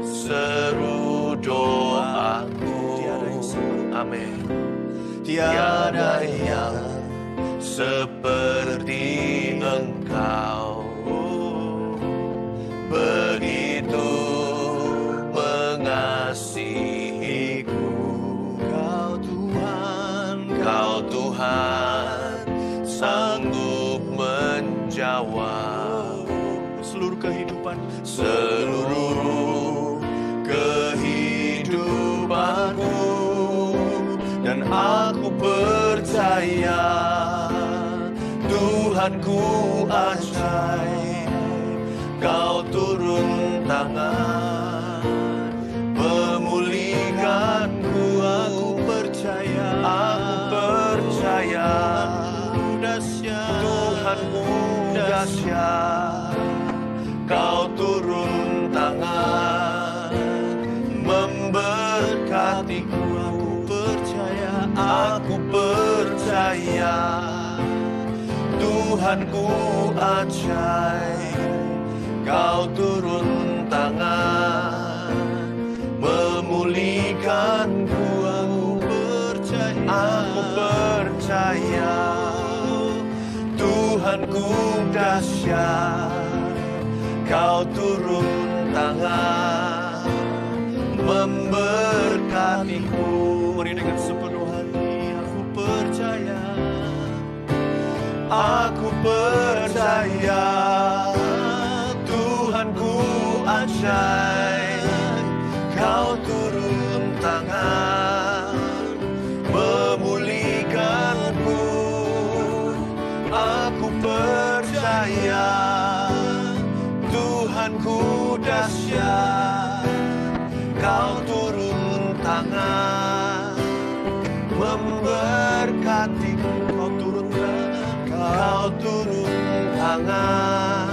seru doaku. Amin. Tiada yang seperti Engkau, begitu mengasihiku. Kau Tuhan sanggup menjawab seluruh kehidupan, seluruh kehidupanku. Dan aku percaya Tuhanku ajaib, Kau turun tangan memulihkanku. Aku percaya Tuhanku dahsyat, Kau turun tangan memberkatiku. Aku percaya Tuhanku ajaib, Kau turun tangan memulihkanku. Aku percaya Tuhanku dahsyat, Kau turun tangan memberkatiku. mari dengan sepenuh hati aku percaya. Aku percaya Tuhanku ajaib, Kau turun tangan memulihkanku. Aku percaya Tuhanku dahsyat, Kau turun tangan memberkatiku. Kau turun tangan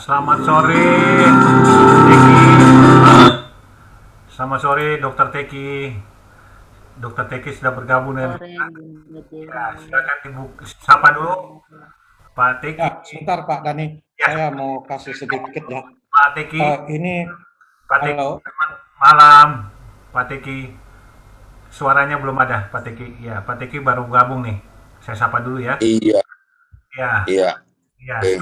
selamat sore Teki. Selamat sore Dokter Teki. Dokter Teki sudah bergabung dengan Sore, kita. Bunda Dewi. Ya, silakan sapa dulu Pak Teki. Ya, sebentar Pak Dani, saya mau kasih sedikit ya. Pak Teki. Ini Pak Teki. halo. Malam Pak Teki. Suaranya belum ada Pak Teki. Ya, Pak Teki baru gabung nih. Saya sapa dulu ya. Iya, Ya. iya. Ya. Oke.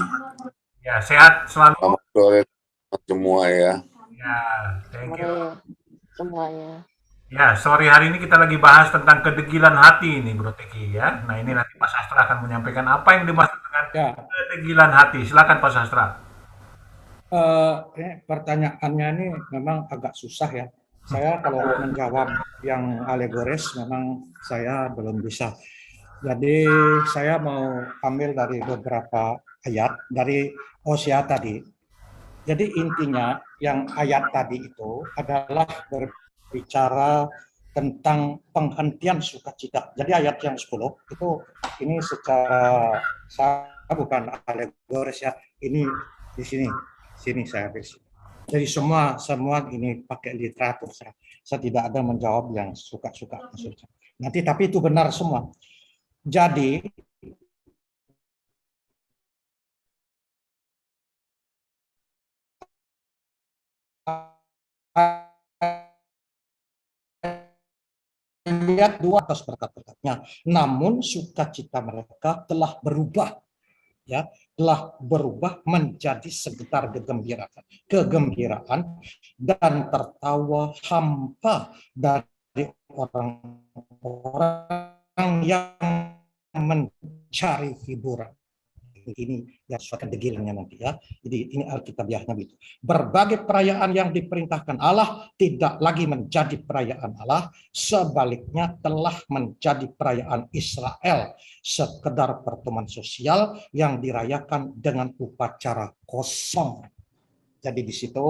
Ya, sehat selalu. Selamat sore semua ya. Ya, thank you. Sore semuanya. Ya, sore hari ini kita lagi bahas tentang kedegilan hati ini, Bro Teki ya. Nah, ini nanti Pak Sastra akan menyampaikan apa yang dimaksud dengan kedegilan hati. Silakan Pak Sastra. Pertanyaannya ini memang agak susah ya. Saya kalau menjawab yang alegoris memang saya belum bisa. Jadi saya mau ambil dari beberapa ayat dari Hosea tadi. Jadi intinya yang ayat tadi itu adalah berbicara tentang penghentian sukacita. Jadi ayat yang 10 itu ini secara saya bukan alegoris ya. Ini di sini saya ambil. Jadi semua ini pakai literatur saya tidak ada menjawab yang suka-suka maksudnya. Nanti tapi itu benar semua. Jadi lihat dua atas berkat-berkatnya. Namun sukacita mereka telah berubah, ya, telah berubah menjadi segetar kegembiraan dan tertawa hampa dari orang-orang yang mencari hiburan. Ini ya suatu kedegilannya nanti ya. Jadi ini Alkitabiahnya begitu. Berbagai perayaan yang diperintahkan Allah tidak lagi menjadi perayaan Allah, sebaliknya telah menjadi perayaan Israel, sekedar pertemuan sosial yang dirayakan dengan upacara kosong. Jadi di situ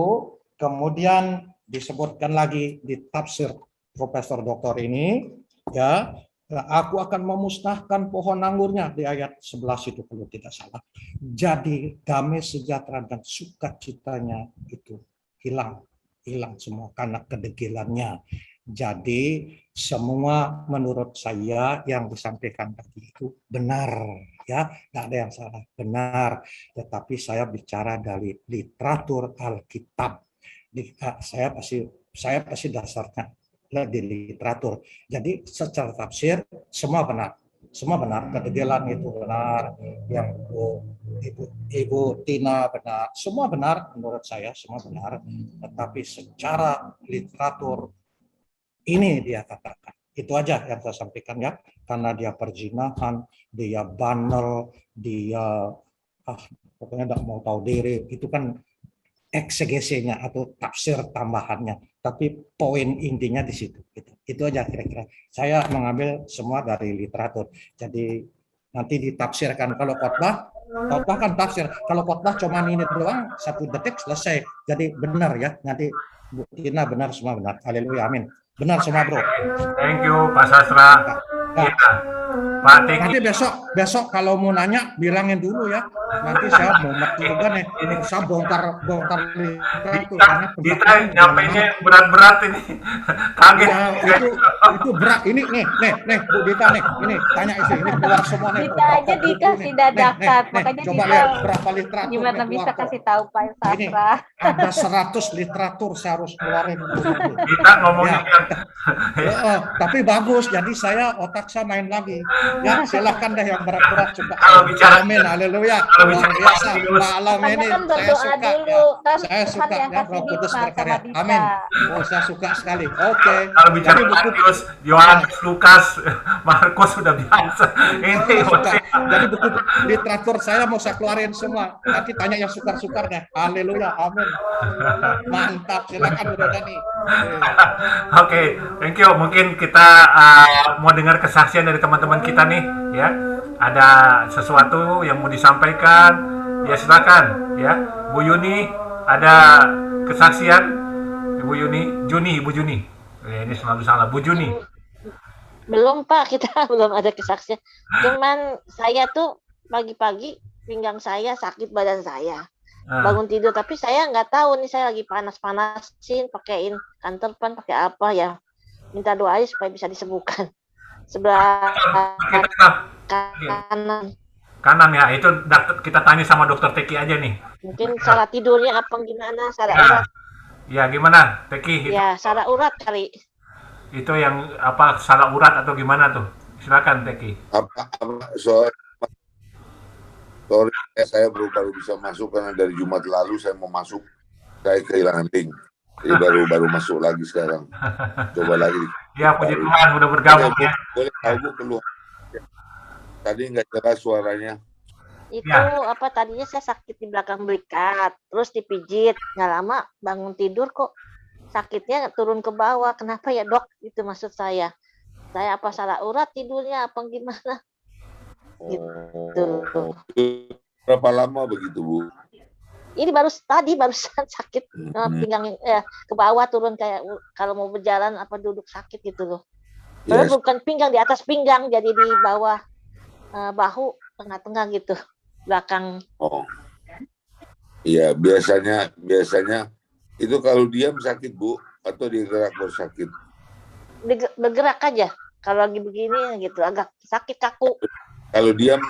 kemudian disebutkan lagi di tafsir Profesor Doktor ini ya. Aku akan memusnahkan pohon anggurnya di ayat 11 itu kalau tidak salah. Jadi damai sejahtera dan sukacitanya itu hilang semua karena kedegilannya. Jadi semua menurut saya yang disampaikan tadi itu benar ya, tidak ada yang salah, benar. Tetapi saya bicara dari literatur Alkitab. Saya pasti dasarnya di literatur. Jadi secara tafsir semua benar, kedegilan itu benar, yang Ibu Tina benar, semua benar menurut saya, semua benar. Tetapi secara literatur ini dia katakan, itu aja yang saya sampaikan ya, karena dia perzinahan, dia bandel, dia pokoknya tidak mau tahu diri, itu kan eksegesinya atau tafsir tambahannya, tapi poin intinya di situ. Itu aja kira-kira. Saya mengambil semua dari literatur. Jadi nanti ditafsirkan. Kalau khotbah kan tafsir. Kalau khotbah cuma ini doang, 1 detik selesai. Jadi benar ya. Nanti Bu Tina benar, semua benar. Haleluya, amin. Benar semua bro. Thank you Pak Sastra. Ya. Pak Teki. Nanti besok kalau mau nanya bilangin dulu ya. Nanti saya mau juga nih. Saya bongkar literatur. Dita nyampainya berat-berat ini. Kaget. Ya, itu berat. Ini nih Bu Dita nih. Ini tanya isi. Ini keluar semua nih. Dita aja dikasih dadakan. Makanya coba Dita lihat berapa literatur. gimana bisa kasih tahu Pak Ini Sastra. ada 100 literatur saya harus keluarin. Dita ngomongnya tapi bagus. Jadi saya otak saya main lagi. Ya silahkan deh yang berat-berat coba. Kalau bicara amin, haleluya. Kalau Luar bicara biasa. Makanya ini kan saya berdoa suka. dulu. Kan Saya Tuhan suka yang ya kasih Roh Kudus hikmat berkarya. sama Dita. Amin. Oh, saya suka sekali. Oke. Kalau bicara Jadi buku Matius, Yohanes, Lukas, Markus sudah biasa. Ini suka. Jadi buku literatur saya mau saya keluarin semua. Nanti tanya yang sukar-sukar deh. Haleluya. Amin. Mantap. Silakan udah Dani. Oke, thank you. Mungkin kita mau dengar kesaksian dari teman-teman kita nih, ya. Ada sesuatu yang mau disampaikan, ya silakan, ya. Bu Yuni, ada kesaksian? Ibu Yuni, Ibu Juni. Ini selalu salah, Bu Juni. Belum Pak, kita belum ada kesaksian. Cuman saya tuh pagi-pagi pinggang saya sakit badan saya. bangun tidur, tapi saya nggak tahu nih, saya lagi panas-panasin, pakein kanterpan, pakai apa ya. Minta doa aja supaya bisa disembuhkan. Sebelah kanan. Kanan ya, itu kita tanya sama dokter Teki aja nih. Mungkin salah tidurnya apa gimana, salah urat. Ya gimana Teki? Ya, salah urat kali. Itu yang apa, salah urat atau gimana tuh? Silakan Teki. Sorry, saya baru bisa masuk karena dari Jumat lalu saya mau masuk, saya kehilangan link. Jadi baru masuk lagi sekarang. Coba lagi. Ya puji Tuhan udah bergabung ya. Boleh tahu Bu keluar. Tadi nggak jelas suaranya. Itu apa, tadinya saya sakit di belakang belikat, terus dipijit, nggak lama bangun tidur kok sakitnya turun ke bawah. Kenapa ya dok? Itu maksud saya apa salah urat tidurnya apa gimana? Gitu. Berapa lama begitu Bu? Ini barusan sakit pinggang ke bawah turun, kayak kalau mau berjalan apa duduk sakit gitu loh. Padahal bukan pinggang, di atas pinggang, jadi di bawah bahu tengah-tengah gitu belakang. Oh iya, biasanya itu kalau diam sakit Bu atau digerak baru sakit? Bergerak aja kalau lagi begini gitu, agak sakit kaku. Kalau diam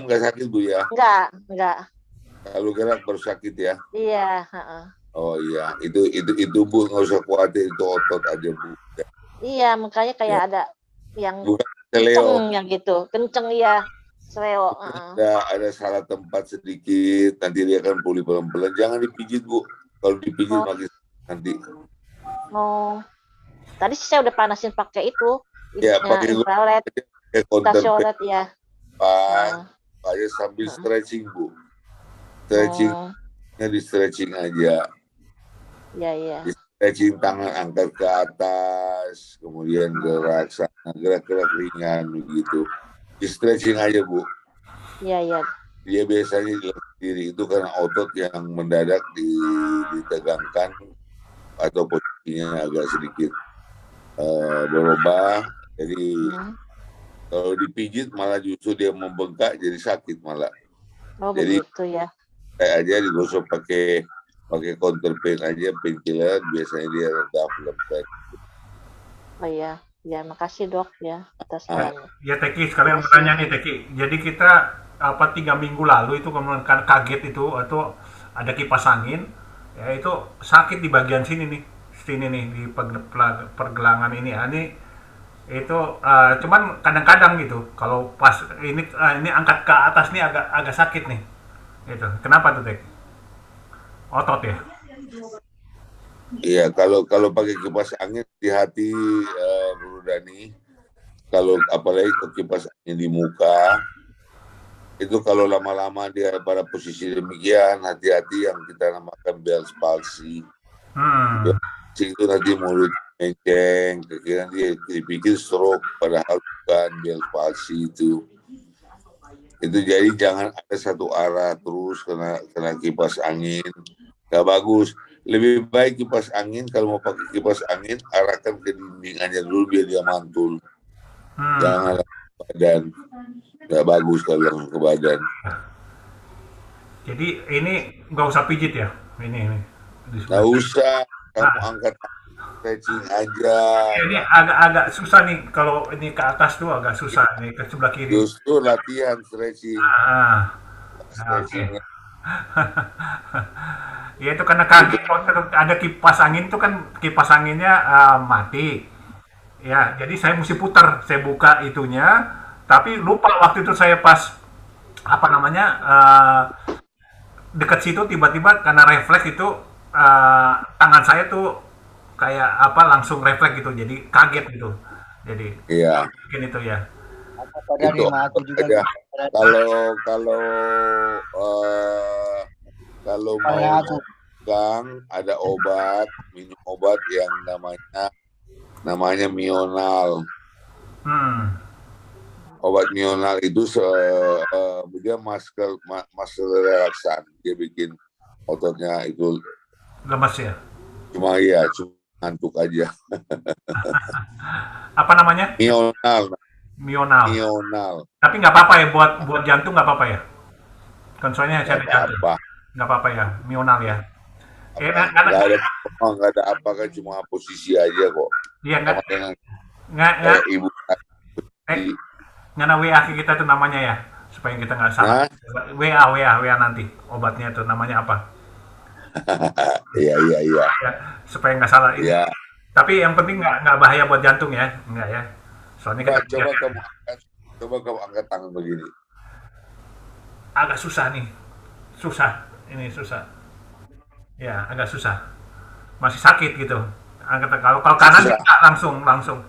nggak sakit Bu ya? Enggak. Kalau gerak baru sakit ya? Iya. Oh iya, itu Bu, nggak usah khawatir, itu otot aja Bu. Iya, makanya kayak ada yang kenceng yang gitu, kenceng ya, seleo. Ada salah tempat sedikit, nanti dia akan pulih pelan-pelan. Jangan dipijit Bu, kalau dipijit makin nanti. Oh, tadi sih saya udah panasin pakai itu, pakai infrared, stasionet ya. Aja sambil stretching Bu, stretchingnya di stretching aja. Iya. Stretching tangan angkat ke atas, kemudian gerak sana, gerak-gerak ringan begitu. Di stretching aja Bu. Iya. Dia biasanya sendiri itu karena otot yang mendadak ditegangkan atau posisinya agak sedikit berubah. Jadi kalau dipijit malah justru dia membengkak jadi sakit malah. Oh jadi, begitu ya. Kayak aja digosok pakai counter pain aja, painkiller, biasanya dia reda lembek. Oh iya, makasih dok ya atas sarannya. Ya Teki, sekalian bertanya nih Teki. Jadi kita 3 minggu lalu itu kemudian kaget itu atau ada kipas angin, ya itu sakit di bagian sini nih di pergelangan ini. Ini itu cuman kadang-kadang gitu. Kalau pas ini angkat ke atas nih agak sakit nih. Itu kenapa tuh Teki? Otot ya? Iya, kalau pakai kipas angin, hati-hati Bu Dani. Kalau apalagi kipas angin di muka, itu kalau lama-lama dia pada posisi demikian, hati-hati yang kita namakan Bell's palsy. Itu nanti mulut menceng, kekiraan dia dipikir stroke, padahal bukan Bell's palsy itu. Itu jadi jangan ada satu arah terus kena kipas angin. Gak bagus. Lebih baik kipas angin, kalau mau pakai kipas angin, arahkan ke dindingannya dulu biar dia mantul. Jangan badan. Gak bagus kalau ke badan. Jadi ini nggak usah pijit ya? Ini. Nggak usah. Kamu angkat stretching aja. Ini agak susah nih, kalau ini ke atas tuh agak susah nih, ke sebelah kiri. Justru latihan stretching. Oke. Ya itu karena kaget, ada kipas angin tuh kan, kipas anginnya mati. Ya, jadi saya mesti putar, saya buka itunya, tapi lupa waktu itu saya pas dekat situ tiba-tiba karena refleks itu tangan saya tuh kayak langsung refleks gitu, jadi kaget gitu. Jadi mungkin itu ya. Itu aja. Kalau mau pegang, ada obat, minum obat yang namanya Mional. Obat Mional itu dia muscle relaksan, dia bikin ototnya itu lemas ya. Cuma ngantuk aja. Apa namanya? Mional. Tapi nggak apa-apa ya buat jantung, nggak apa-apa ya? Kan soalnya saya ada jantung. nggak apa-apa ya, mional ya. Nggak ada apa kan, cuma posisi aja kok. Iya Sama dengan ibu. Ngana WA ke kita tuh namanya ya, supaya kita nggak salah. WA nanti obatnya tuh namanya apa? Iya. Ya, supaya nggak salah. Iya. Tapi yang penting nggak bahaya buat jantung ya, nggak ya. Soalnya kita coba kamu angkat tangan begini. Agak susah nih, ini susah. Ya, agak susah. Masih sakit gitu. Angkat kalau kanan bisa langsung.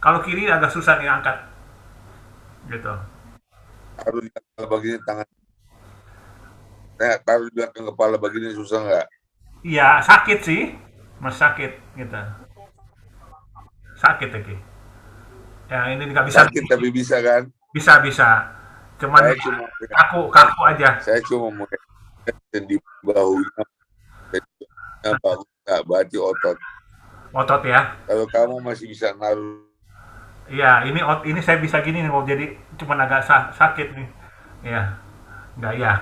Kalau kiri agak susah nih angkat. Gitu. Taruh di kepala begini tangan. Taruh di belakang kepala begini susah nggak? Iya, sakit sih. Mas sakit gitu. Sakit lagi. Ya, ini nggak bisa. Sakit tapi bisa kan? Bisa. Cuman kaku aja. Saya cuma mau di bahunya. Nggak berarti otot. Otot ya. Kalau kamu masih bisa naruh. Iya, ini saya bisa gini nih, jadi cuman agak sakit nih. Iya. Enggak ya.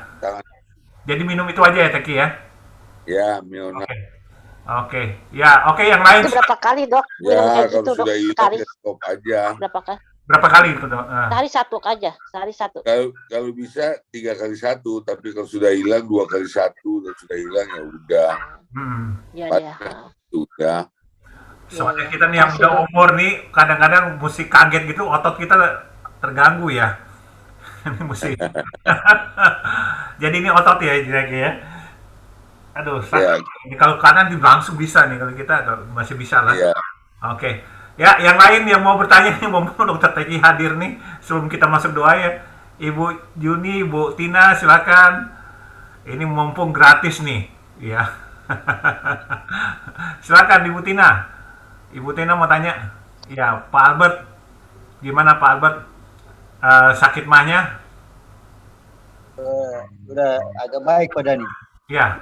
Jadi minum itu aja ya, Teki ya? Ya, minum. Oke. Ya, oke, yang lain. Itu berapa kali, Dok? Ya, gitu, kalau sudah hilang ya stop aja. Berapa kali itu, Dok? Sehari satu aja, sehari satu. Kalau bisa 3 kali 1, tapi kalau sudah hilang 2 kali 1, dan sudah hilang ya udah. Iya. Udah. Soalnya kita nih yang udah umur nih, kadang-kadang mesti kaget gitu, otot kita terganggu ya. Ini mesti. Jadi ini otot ya, ya. Aduh, kalau kanan langsung bisa nih, kalau kita masih bisa lah. Iya. Oke. Ya, yang lain yang mau bertanya nih, mau Dokter Teki hadir nih sebelum kita masuk doa ya. Ibu Juni, Ibu Tina, silakan. Ini mumpung gratis nih, ya. Silakan Ibu Tina. Ibu Tina mau tanya. Ya, Pak Albert. Gimana Pak Albert? Sakit mahnya? Udah agak baik Pak Dani. Ya.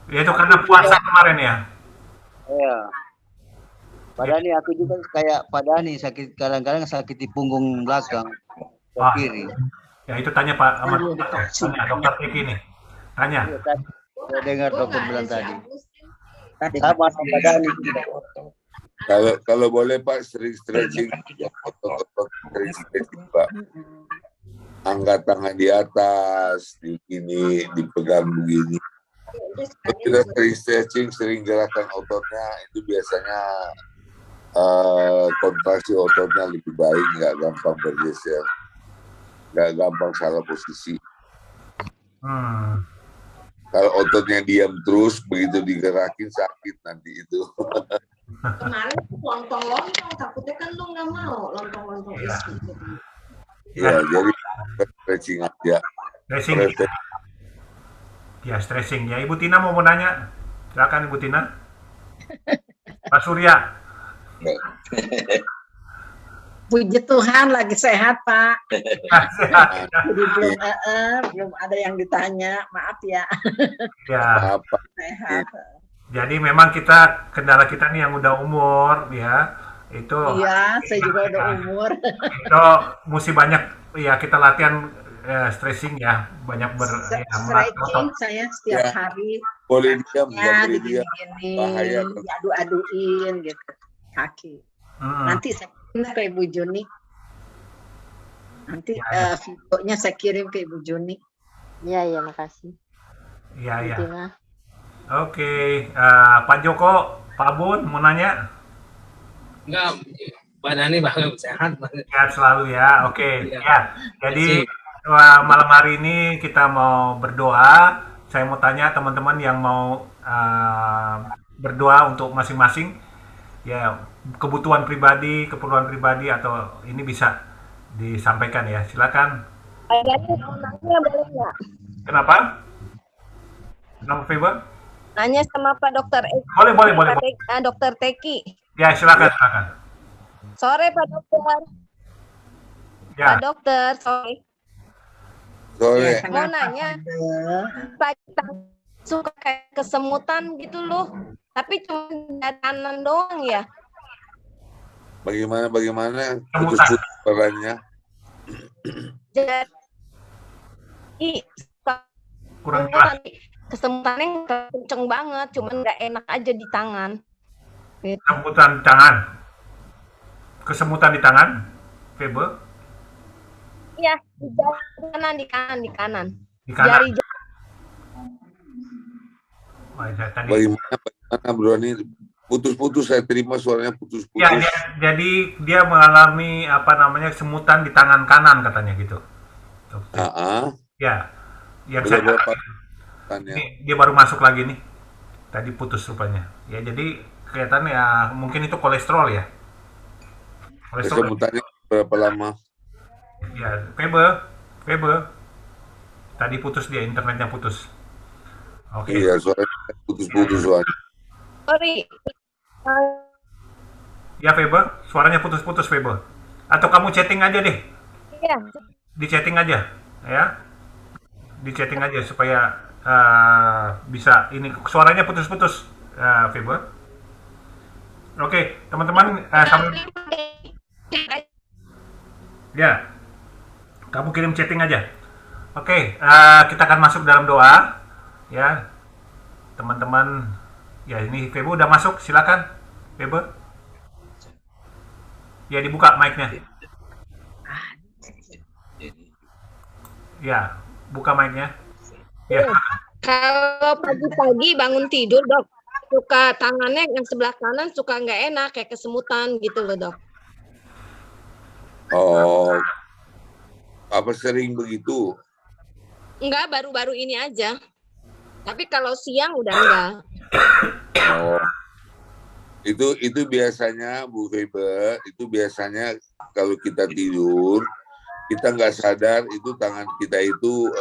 Ya itu karena puasa kemarin ya. Iya. Pak Dani, aku juga kayak Pak Dani, sakit kadang-kadang sakit di punggung belakang kiri. Ya itu tanya Pak Ahmad, tanya Dokter Teki nih. Tanya. Saya dengar dokter bilang tadi. Sama Pak Dani. Kalau boleh Pak, sering stretching, otot sering stretching Pak. Angkat tangan di atas, begini, dipegang begini. Kalau kita sering stretching, sering gerakan ototnya, itu biasanya kontraksi ototnya lebih baik, nggak gampang bergeser, nggak gampang salah posisi. Kalau ototnya diam terus, begitu digerakin sakit nanti itu. Kemarin lontong-lontong, takutnya kan lu nggak mau lontong-lontong isi. Ya, jadi stretching aja. Stretching. Ya, stretching. Ya, Ibu Tina mau nanya. Silakan Ibu Tina. Pak Surya. Puji Tuhan lagi sehat Pak. Sehat. Jadi belum ada yang ditanya, maaf ya. Ya. Sehat. Jadi memang kendala kita nih yang udah umur ya, itu. Iya, saya juga udah umur. Itu mesti banyak ya kita latihan stretching ya, banyak stretching saya setiap hari. Boleh diam, bahaya. Diadu-aduin gitu kaki. Nanti saya kirim ke Ibu Juni. Nanti videonya saya kirim ke Ibu Juni. Iya, makasih. Iya. Oke, Pak Joko, Pak Bun mau nanya? Enggak, Pak Dani bakal sehat. Sehat selalu ya, oke. Ya, jadi malam hari ini kita mau berdoa. Saya mau tanya teman-teman yang mau berdoa untuk masing-masing. Ya, kebutuhan pribadi, keperluan pribadi atau ini bisa disampaikan ya. Silakan. Boleh nggak? Kenapa? Kenapa Feba? Nanya sama Pak Dokter Eki. Boleh. Dokter Teki. Ya, silakan. Sore Pak Dokter. Ya. Pak Dokter, sore. Mau nanya, Pak suka kayak kesemutan gitu loh, tapi cuma dadanan doang ya. Bagaimana putus perannya? Jadi Kurang Enggak, jelas. tadi kesemutannya kenceng banget, cuman nggak enak aja di tangan. Gitu. Kesemutan di tangan. Kesemutan di tangan, Febe. Iya, di kanan, di kanan, di kanan. Di kanan. Jari Oh, ya, tadi. Bagaimana Bro ini putus-putus, saya terima suaranya putus-putus. Ya, jadi dia mengalami apa namanya semutan di tangan kanan katanya gitu. Ya, yang Sudah saya berapa ini, dia baru masuk lagi nih. Tadi putus rupanya. Ya, jadi kelihatannya ya mungkin itu kolesterol ya. Kolesterol. Kesemutannya berapa lama? Ya, Febe. Tadi putus dia, internetnya putus. Oke. Iya, suaranya putus-putus soalnya. Sorry. Ya, Febe, suaranya putus-putus, Febe. Atau kamu chatting aja deh. Iya. Di chatting aja, ya. Di chatting aja supaya bisa ini suaranya putus-putus, Febe. Oke, teman-teman, ya, kamu kirim chatting aja. Oke, kita akan masuk dalam doa, ya, teman-teman. Ya, ini Febe udah masuk, silakan, Febe. Ya, dibuka mic-nya. Ya, buka mic-nya. Ya. Kalau pagi-pagi bangun tidur, Dok, suka tangannya yang sebelah kanan suka nggak enak, kayak kesemutan gitu loh, Dok. Oh, apa sering begitu? Enggak, baru-baru ini aja. Tapi kalau siang udah enggak. Oh, itu biasanya Bu Febe, itu biasanya kalau kita tidur, kita nggak sadar itu tangan kita itu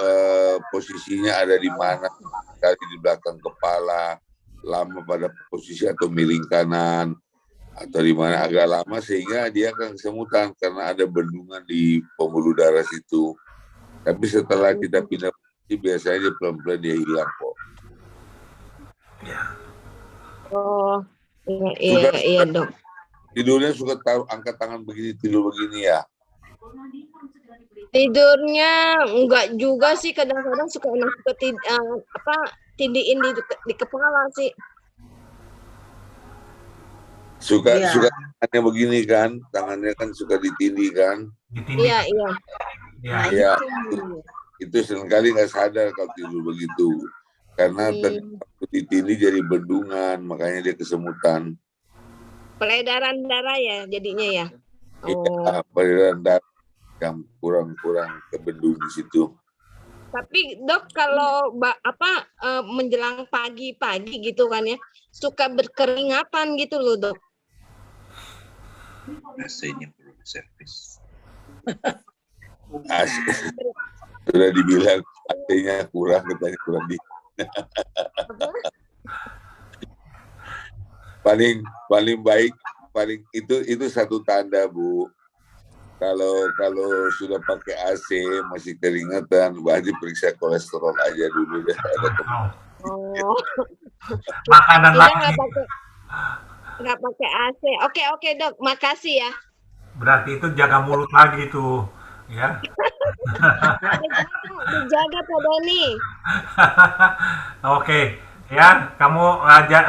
posisinya ada di mana, tadi di belakang kepala, lama pada posisi atau miring kanan, atau di mana agak lama sehingga dia akan kesemutan karena ada bendungan di pembuluh darah situ. Tapi setelah kita pindah posisi biasanya dia pelan-pelan dia hilang kok. Oh, iya, Dok. Tidurnya suka taruh angkat tangan begini, tidur begini ya. Tidurnya enggak juga sih, kadang-kadang suka enak tindiin di kepala sih. Suka Iya. tangannya begini kan, tangannya kan suka ditindih kan. Iya. Ya, itu seringkali nggak sadar kalau tidur begitu. Karena waktu ditindih jadi bendungan, makanya dia kesemutan. Peredaran darah ya jadinya ya. Iya, peredaran darah yang kurang kebendung di situ. Tapi Dok, kalau menjelang pagi-pagi gitu kan ya, suka berkeringatan gitu loh, Dok. AC-nya belum servis. AC. Sudah dibilang AC-nya kurang, katanya kurang di. paling baik, itu satu tanda, Bu. Kalau sudah pakai AC masih keringatan, berarti periksa kolesterol aja dulu deh. Oh. Makanan Kita lagi. nggak pakai AC. Oke, Dok, makasih ya. Berarti itu jaga mulut lagi tuh, ya. Dijaga Pak Dani. Oke, ya, kamu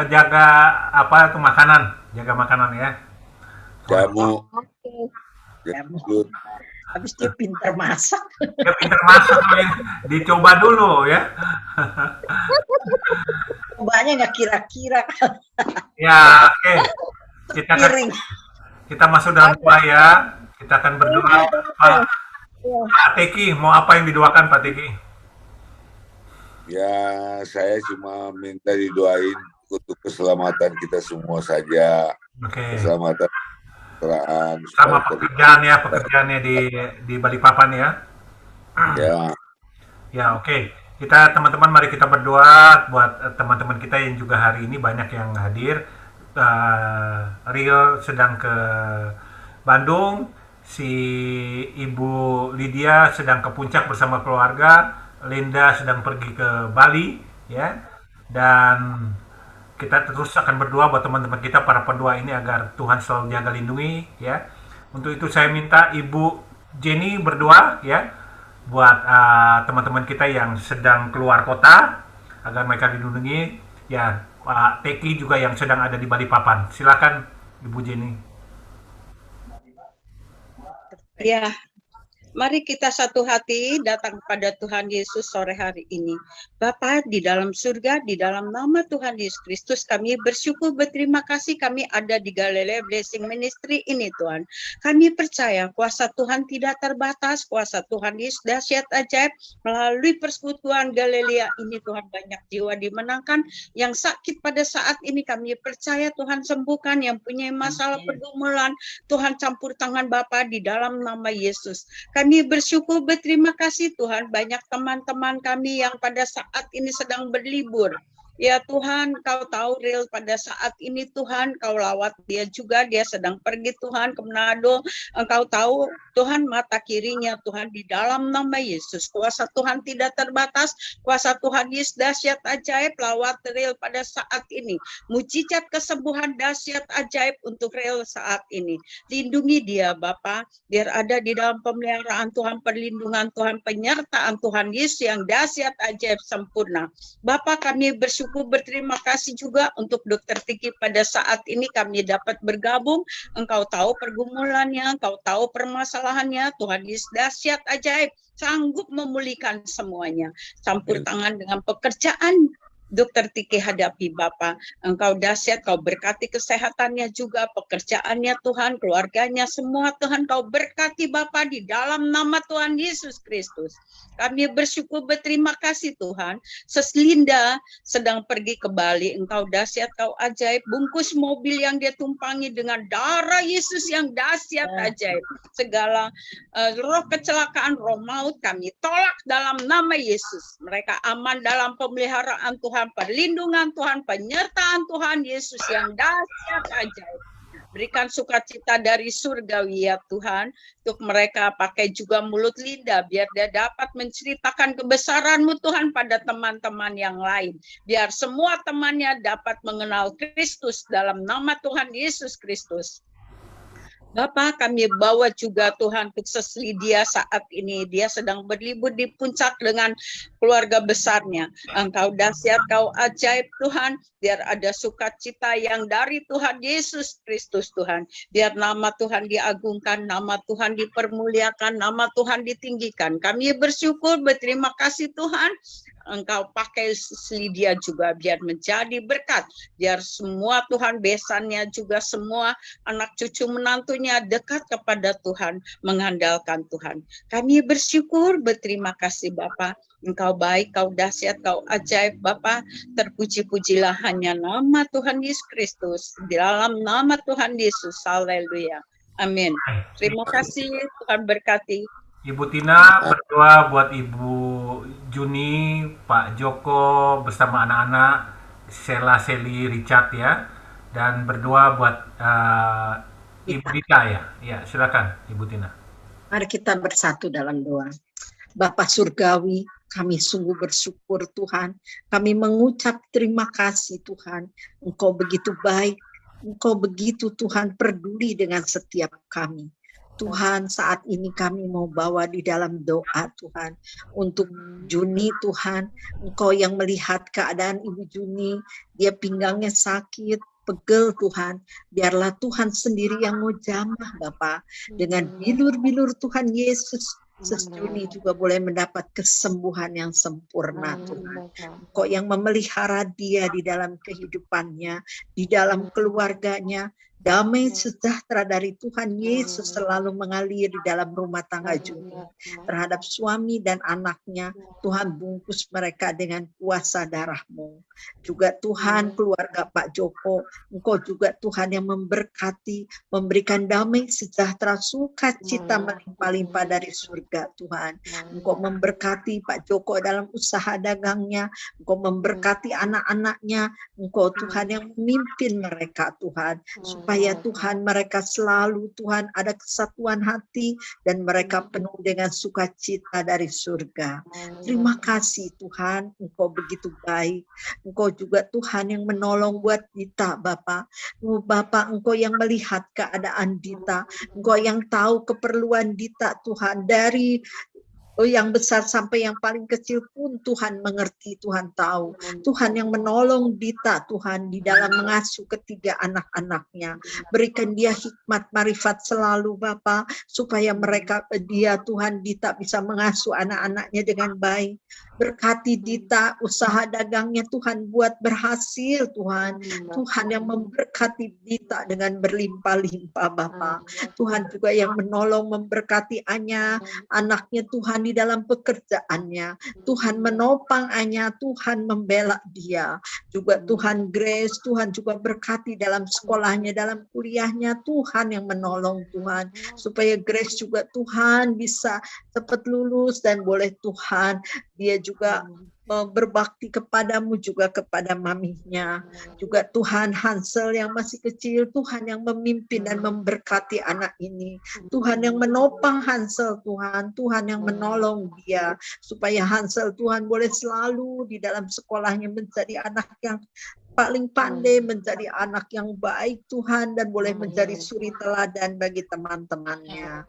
jaga apa tuh makanan, jaga makanan ya. Kamu Mulut. Habis dia pintar masak. Dia pintar masak, dicoba dulu ya. Cobanya nggak kira-kira. Ya, oke. Kita masuk dalam doa ya. Kita akan berdoa. Pak Teki, mau apa yang didoakan Pak Teki? Ya, saya cuma minta didoain untuk keselamatan kita semua saja. Oke. Keselamatan pekerjaan. Sama pekerjaannya di Balikpapan ya. Ya. Ya, oke. Kita teman-teman mari kita berdoa buat teman-teman kita yang juga hari ini banyak yang hadir. Rio sedang ke Bandung, si Ibu Lydia sedang ke puncak bersama keluarga, Linda sedang pergi ke Bali, ya. Dan kita terus akan berdoa buat teman-teman kita, para pendoa ini, agar Tuhan selalu jaga lindungi, ya. Untuk itu saya minta Ibu Jenny berdoa, ya. buat teman-teman kita yang sedang keluar kota agar mereka dilindungi. Ya, Pak Teki juga yang sedang ada di Balikpapan. Silakan Ibu Jenny. Ya, mari kita satu hati datang kepada Tuhan Yesus sore hari ini. Bapa di dalam surga, di dalam nama Tuhan Yesus Kristus, kami bersyukur berterima kasih kami ada di Galilea Blessing Ministry ini Tuhan. Kami percaya kuasa Tuhan tidak terbatas, kuasa Tuhan Yesus dahsyat ajaib. Melalui persekutuan Galilea ini Tuhan, banyak jiwa dimenangkan. Yang sakit pada saat ini kami percaya Tuhan sembuhkan, yang punya masalah pergumulan Tuhan campur tangan Bapa di dalam nama Yesus. Kami bersyukur berterima kasih Tuhan, banyak teman-teman kami yang pada saat ini sedang berlibur. Ya Tuhan, Kau tahu real pada saat ini Tuhan, Kau lawat dia juga, dia sedang pergi Tuhan ke Manado. Engkau tahu Tuhan mata kirinya Tuhan di dalam nama Yesus. Kuasa Tuhan tidak terbatas, kuasa Tuhan Yesus dahsyat ajaib, lawat real pada saat ini. Mujizat kesembuhan dahsyat ajaib untuk real saat ini. Lindungi dia Bapa, biar ada di dalam pemeliharaan Tuhan, perlindungan Tuhan, penyertaan Tuhan Yesus yang dahsyat ajaib sempurna. Bapa kami bersyukur berterima kasih juga untuk Dokter Tiki pada saat ini kami dapat bergabung. Engkau tahu pergumulannya, Engkau tahu permasalahannya. Tuhan Yesus dahsyat ajaib, sanggup memulihkan semuanya. Campur tangan dengan pekerjaan Dokter Tiki hadapi Bapa. Engkau dahsyat, Kau berkati kesehatannya juga, pekerjaannya Tuhan, keluarganya semua Tuhan Kau berkati Bapa di dalam nama Tuhan Yesus Kristus. Kami bersyukur berterima kasih Tuhan. Seslinda sedang pergi ke Bali, Engkau dahsyat, Kau ajaib, bungkus mobil yang dia tumpangi dengan darah Yesus yang dahsyat ajaib. Segala roh kecelakaan, roh maut kami tolak dalam nama Yesus. Mereka aman dalam pemeliharaan Tuhan, perlindungan Tuhan, penyertaan Tuhan Yesus yang dahsyat ajaib. Berikan sukacita dari surgawi ya Tuhan, untuk mereka pakai juga mulut lidah, biar dia dapat menceritakan kebesaran-Mu Tuhan pada teman-teman yang lain. Biar semua temannya dapat mengenal Kristus dalam nama Tuhan Yesus Kristus. Bapa, kami bawa juga Tuhan untuk Seslidia saat ini. Dia sedang berlibur di puncak dengan keluarga besarnya. Engkau dahsyat, Kau ajaib Tuhan. Biar ada sukacita yang dari Tuhan Yesus Kristus Tuhan. Biar nama Tuhan diagungkan, nama Tuhan dipermuliakan, nama Tuhan ditinggikan. Kami bersyukur, berterima kasih Tuhan. Engkau pakai Lydia juga biar menjadi berkat, biar semua Tuhan besannya juga semua anak cucu menantunya dekat kepada Tuhan, mengandalkan Tuhan. Kami bersyukur, berterima kasih Bapa. Engkau baik, Kau dahsyat, Kau ajaib Bapa. Terpuji-pujilah hanya nama Tuhan Yesus Kristus. Di dalam nama Tuhan Yesus. Haleluya. Amin. Terima kasih, Tuhan berkati. Ibu Tina berdoa buat Ibu Juni, Pak Joko bersama anak-anak, Sela, Seli, Richard ya, dan berdoa buat Ibu Dita ya. Ya, silakan Ibu Tina. Mari kita bersatu dalam doa. Bapa Surgawi, kami sungguh bersyukur Tuhan. Kami mengucap terima kasih Tuhan. Engkau begitu baik. Engkau begitu Tuhan peduli dengan setiap kami. Tuhan, saat ini kami mau bawa di dalam doa Tuhan untuk Juni Tuhan. Engkau yang melihat keadaan Ibu Juni, dia pinggangnya sakit, pegel Tuhan. Biarlah Tuhan sendiri yang mau jamah Bapa. Dengan bilur-bilur Tuhan Yesus, Juni juga boleh mendapat kesembuhan yang sempurna Tuhan. Engkau yang memelihara dia di dalam kehidupannya, di dalam keluarganya. Damai sejahtera dari Tuhan Yesus selalu mengalir di dalam rumah tangga Juni. Terhadap suami dan anaknya, Tuhan bungkus mereka dengan kuasa darah-Mu. Juga Tuhan keluarga Pak Joko, Engkau juga Tuhan yang memberkati, memberikan damai sejahtera, sukacita melimpah-limpah dari surga Tuhan. Engkau memberkati Pak Joko dalam usaha dagangnya, Engkau memberkati anak-anaknya, Engkau Tuhan yang memimpin mereka Tuhan, supaya Tuhan mereka selalu Tuhan ada kesatuan hati dan mereka penuh dengan sukacita dari surga. Terima kasih Tuhan, Engkau begitu baik. Engkau juga Tuhan yang menolong buat Dita Bapak. Bapak, Engkau yang melihat keadaan Dita, Engkau yang tahu keperluan Dita Tuhan dari yang besar sampai yang paling kecil pun Tuhan mengerti, Tuhan tahu. Tuhan yang menolong Dita, Tuhan, di dalam mengasuh ketiga anak-anaknya. Berikan dia hikmat, marifat selalu, Bapa, supaya dia, Tuhan, Dita bisa mengasuh anak-anaknya dengan baik. Berkati Dita, usaha dagangnya Tuhan buat berhasil, Tuhan. Tuhan yang memberkati Dita dengan berlimpah-limpah, Bapa. Tuhan juga yang menolong, memberkati Anya, anaknya Tuhan di dalam pekerjaannya. Tuhan menopang Anya, Tuhan membela dia. Juga Tuhan Grace, Tuhan juga berkati dalam sekolahnya, dalam kuliahnya. Tuhan yang menolong, Tuhan. Supaya Grace juga Tuhan bisa cepat lulus dan boleh Tuhan dia juga berbakti kepadamu, juga kepada maminya. Juga Tuhan Hansel yang masih kecil, Tuhan yang memimpin dan memberkati anak ini. Tuhan yang menopang Hansel, Tuhan yang menolong dia, supaya Hansel, Tuhan, boleh selalu di dalam sekolahnya menjadi anak yang paling pandai, menjadi anak yang baik, Tuhan, dan boleh menjadi suri teladan bagi teman-temannya.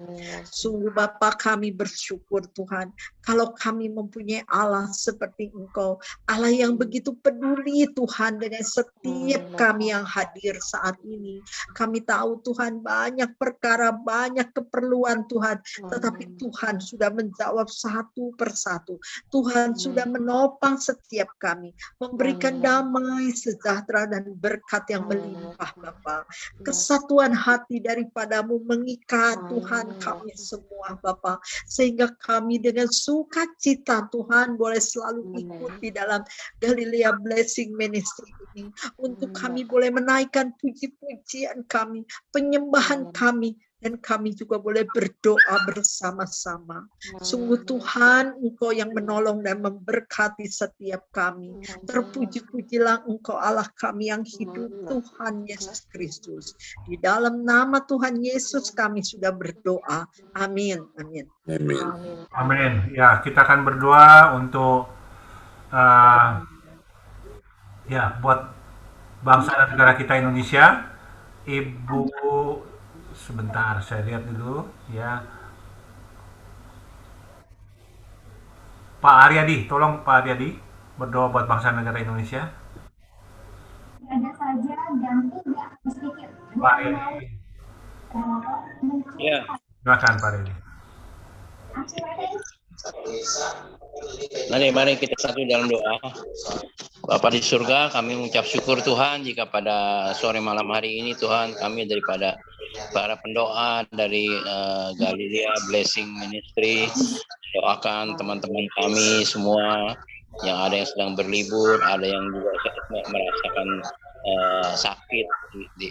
Sungguh Bapa, kami bersyukur, Tuhan, kalau kami mempunyai Allah seperti Engkau, Allah yang begitu peduli, Tuhan, dengan setiap kami yang hadir saat ini. Kami tahu, Tuhan, banyak perkara, banyak keperluan, Tuhan, tetapi Tuhan sudah menjawab satu persatu. Tuhan sudah menopang setiap kami, memberikan damai, sejahtera dan berkat yang melimpah, Bapa. Kesatuan hati daripadamu mengikat, Tuhan, kami semua, Bapa, sehingga kami dengan sukacita, Tuhan, boleh selalu ikut di dalam Galilea Blessing Ministry ini, untuk kami boleh menaikkan puji-pujian kami, penyembahan kami, dan kami juga boleh berdoa bersama-sama. Sungguh Tuhan, Engkau yang menolong dan memberkati setiap kami. Terpuji-pujilah Engkau Allah kami yang hidup, Tuhan Yesus Kristus. Di dalam nama Tuhan Yesus kami sudah berdoa. Amin. Amin. Amin. Amin. Ya, kita akan berdoa untuk buat bangsa dan negara kita Indonesia. Ibu, sebentar, saya lihat dulu ya. Pak Aryadi, tolong Pak Aryadi berdoa buat bangsa dan negara Indonesia. Ada saja dan tidak sedikit. Pak Aryadi. Ya. Silakan Pak Aryadi. Mari kita satu dalam doa. Bapa di surga, kami mengucap syukur Tuhan jika pada sore malam hari ini Tuhan kami daripada para pendoa dari Galilea Blessing Ministry doakan teman-teman kami semua yang ada yang sedang berlibur, ada yang juga merasakan sakit di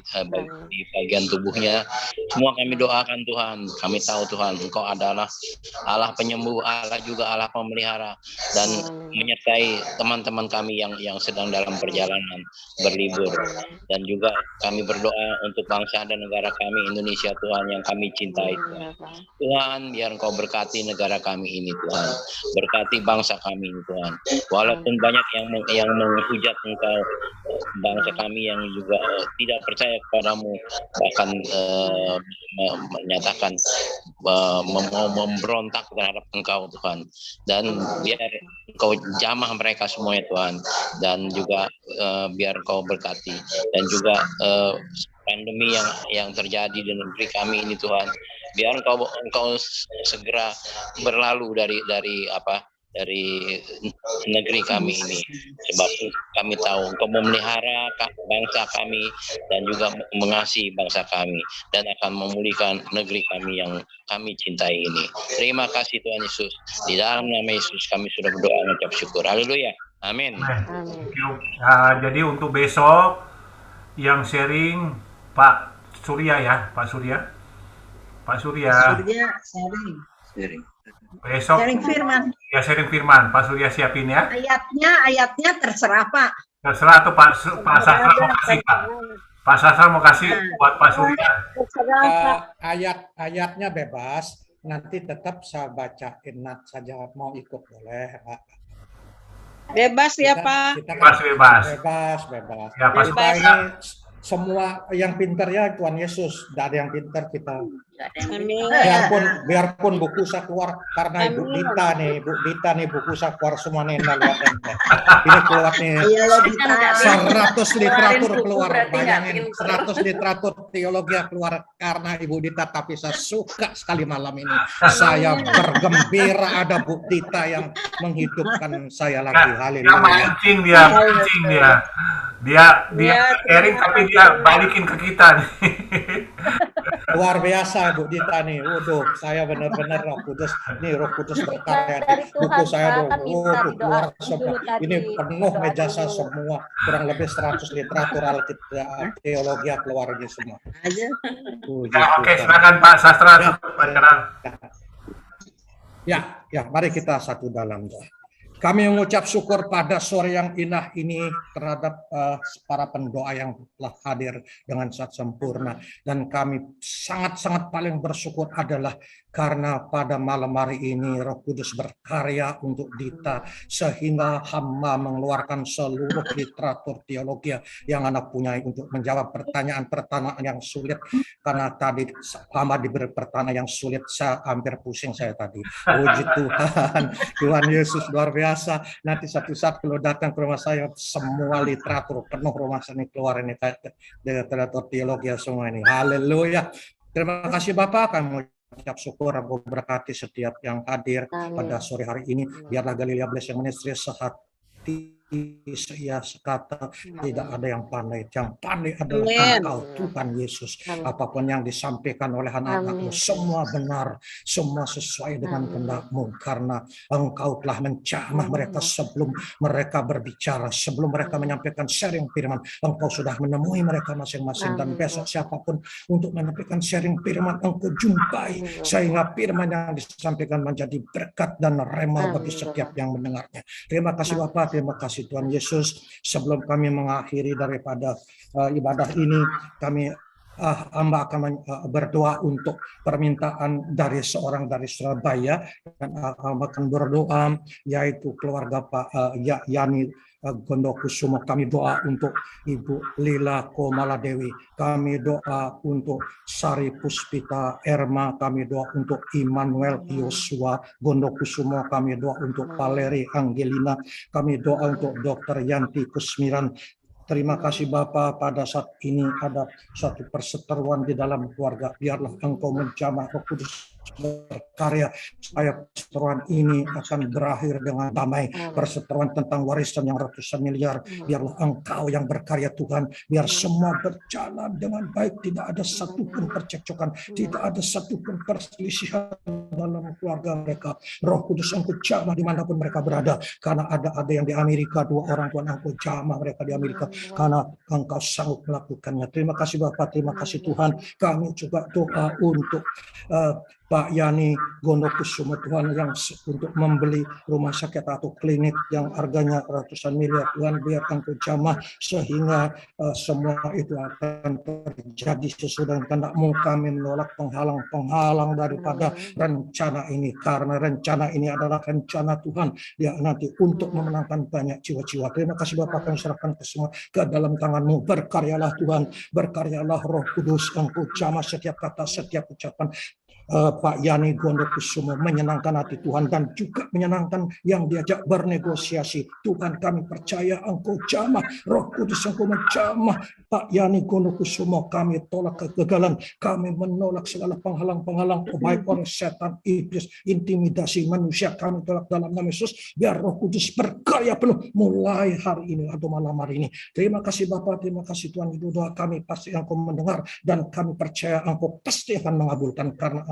bagian tubuhnya. Semua kami doakan Tuhan. Kami tahu Tuhan, Engkau adalah Allah penyembuh, Allah juga Allah pemelihara, dan menyertai teman-teman kami yang sedang dalam perjalanan berlibur. Dan juga kami berdoa untuk bangsa dan negara kami Indonesia Tuhan yang kami cintai Tuhan. Tuhan, biar Engkau berkati negara kami ini Tuhan. Berkati bangsa kami ini Tuhan. Walaupun banyak yang menghujat Engkau, bangsa kami yang juga tidak percaya kepadamu, bahkan menyatakan mau memberontak terhadap Engkau Tuhan. Dan biar Engkau jamah mereka semuanya Tuhan, dan juga biar Engkau berkati. Dan juga pandemi yang terjadi di negeri kami ini Tuhan, biar Engkau segera berlalu dari negeri kami ini, sebab kami tahu Engkau memelihara bangsa kami dan juga mengasihi bangsa kami dan akan memulihkan negeri kami yang kami cintai ini. Terima kasih Tuhan Yesus. Di dalam nama Yesus kami sudah berdoa mengucap syukur. Haleluya. Amin. Jadi untuk besok yang sharing Pak Surya ya, Pak Surya. Sharing. Besok Sharing firman. Ya, sharing firman. Pak Surya siapin ya. Ayatnya terserah Pak. Terserah tuh Pak Sastra mau kasih Pak. Pak Sastra mau kasih buat Pak Surya. Ayatnya bebas. Nanti tetap saya bacain saja, mau ikut boleh Pak. Bebas ya Pak. Bebas. Bebas. Ya, Pak. Kita ini semua yang pintar ya Tuhan Yesus, tidak ada yang pintar kita. Amin. Biarpun buku saya keluar karena Ibu Dita nih buku saya keluar semua nih ini keluar nih 100 literatur keluar, bayangin 100 literatur teologi keluar karena Ibu Dita, tapi saya suka sekali malam ini saya bergembira ada Bu Dita yang menghidupkan saya lagi. Haleluya. Mancing dia sharing tapi dia balikin ke kita nih. Luar biasa Bu Dita nih. Waduh, saya benar-benar Roh Kudus berkarya di buku saya keluar semua. Ini penuh meja saya semua, kurang lebih 100 literatur teologi keluar ini semua. Oke, silakan Pak Sastra. Ya, mari kita satu dalam doa. Kami mengucap syukur pada sore yang indah ini terhadap para pendoa yang telah hadir dengan sangat sempurna. Dan kami sangat-sangat paling bersyukur adalah karena pada malam hari ini Roh Kudus berkarya untuk Dita sehingga hamba mengeluarkan seluruh literatur teologi yang anak punya untuk menjawab pertanyaan-pertanyaan yang sulit. Karena tadi hamba diberi pertanyaan yang sulit, saya hampir pusing saya tadi. Puji Tuhan, Tuhan Yesus luar biasa. Nanti satu saat kalau datang ke rumah saya semua literatur penuh rumah saya ini keluar ini literatur teologi semua ini. Haleluya. Terima kasih Bapak, kami ucap syukur, aku berkati setiap yang hadir pada sore hari ini. Biarlah Galilea Blessing Ministry sehati ia sekata tidak ada yang pandai. Yang pandai adalah Engkau Tuhan Yesus. Apapun yang disampaikan oleh anak-anakmu semua benar, semua sesuai dengan kehendak-Mu, karena Engkau telah menjamah mereka sebelum mereka berbicara, sebelum mereka menyampaikan sharing firman. Engkau sudah menemui mereka masing-masing, dan besok siapapun untuk menyampaikan sharing firman Engkau jumpai, sehingga firman yang disampaikan menjadi berkat dan rema bagi setiap yang mendengarnya. Terima kasih Bapak, terima kasih Tuhan Yesus. Sebelum kami mengakhiri daripada ibadah ini, kami hamba akan berdoa untuk permintaan dari seorang dari Surabaya, dan hamba akan berdoa yaitu keluarga Pak Yani Gondokusumo. Kami doa untuk Ibu Lila Komaladewi, kami doa untuk Sari Puspita Erma, kami doa untuk Immanuel Yosua Gondokusumo, kami doa untuk Valeri Angelina, kami doa untuk Dr. Yanti Kusmiran. Terima kasih Bapa, pada saat ini ada satu perseteruan di dalam keluarga. Biarlah Engkau menjamah Roh Kudus berkarya supaya perseteruan ini akan berakhir dengan damai. Perseteruan tentang warisan yang ratusan miliar, biarlah Engkau yang berkarya Tuhan. Biar semua berjalan dengan baik, tidak ada satupun percekcokan, tidak ada satupun perselisihan dalam keluarga mereka. Roh Kudus Engkau jamah dimanapun mereka berada, karena ada yang di Amerika, 2 orang Tuhan Engkau jamah mereka di Amerika, karena Engkau sanggup melakukannya. Terima kasih Bapak, terima kasih Tuhan. Kami juga doa untuk Pak Yani Gondokusumo Tuhan, yang untuk membeli rumah sakit atau klinik yang harganya ratusan miliar. Tuhan, biar Engkau jamah sehingga semua itu akan terjadi sesuai dengan kehendak-Mu. Kami menolak penghalang-penghalang daripada rencana ini, karena rencana ini adalah rencana Tuhan yang nanti untuk memenangkan banyak jiwa-jiwa. Terima kasih Bapak, kami serahkan semua ke dalam tangan-Mu. Berkaryalah Tuhan, berkaryalah Roh Kudus. Engkau jamah setiap kata, setiap ucapan Pak Yani Gondokusumo, menyenangkan hati Tuhan dan juga menyenangkan yang diajak bernegosiasi. Tuhan, kami percaya Engkau jamah, Roh Kudus Engkau menjamah Pak Yani Gondokusumo. Kami tolak kegagalan, kami menolak segala penghalang-penghalang, baik oleh setan, iblis, intimidasi manusia. Kami tolak dalam nama Yesus. Biar Roh Kudus berkarya penuh mulai hari ini atau malam hari ini. Terima kasih Bapak, terima kasih Tuhan. Itu doa kami pasti Engkau mendengar, dan kami percaya Engkau pasti akan mengabulkan, karena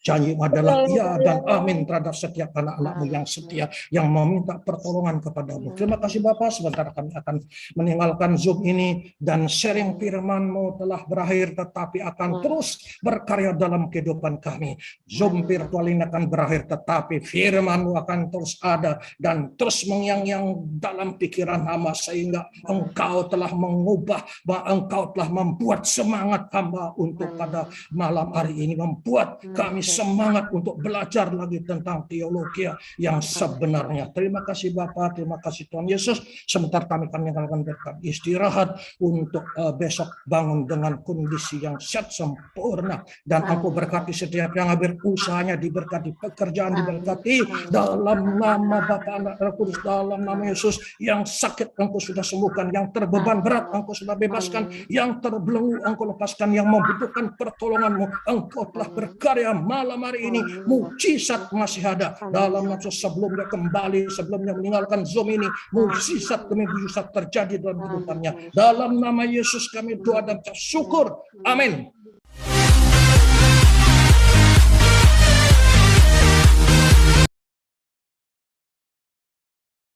janji adalah ya dan amin terhadap setiap anak-anak-Mu yang setia, yang meminta pertolongan kepada-Mu. Terima kasih Bapak. Sebentar kami akan meninggalkan Zoom ini, dan sharing firman-Mu telah berakhir, tetapi akan terus berkarya dalam kehidupan kami. Zoom virtual ini akan berakhir, tetapi firman-Mu akan terus ada dan terus mengyang-yang dalam pikiran hamba, sehingga Engkau telah mengubah, bahwa Engkau telah membuat semangat hamba untuk pada malam hari ini, membuat Kami semangat untuk belajar lagi tentang teologi yang sebenarnya. Terima kasih Bapak, terima kasih Tuhan Yesus. Sebentar kami akan berkat istirahat untuk besok bangun dengan kondisi yang sehat sempurna. Dan Engkau berkati setiap yang berusahanya, diberkati pekerjaan, diberkati dalam nama Bapa, Anak, Roh Kudus, dalam nama Yesus. Yang sakit Engkau sudah sembuhkan, yang terbeban berat Engkau sudah bebaskan, yang terbelenggu Engkau lepaskan, yang membutuhkan pertolongan-Mu Engkau telah berkarya malam hari ini. Mukjizat masih ada dalam nafsu sebelumnya kembali, sebelumnya meninggalkan Zoom ini. Mukjizat demi mukjizat terjadi dalam kehidupannya. Dalam nama Yesus kami doa dan syukur. Amin.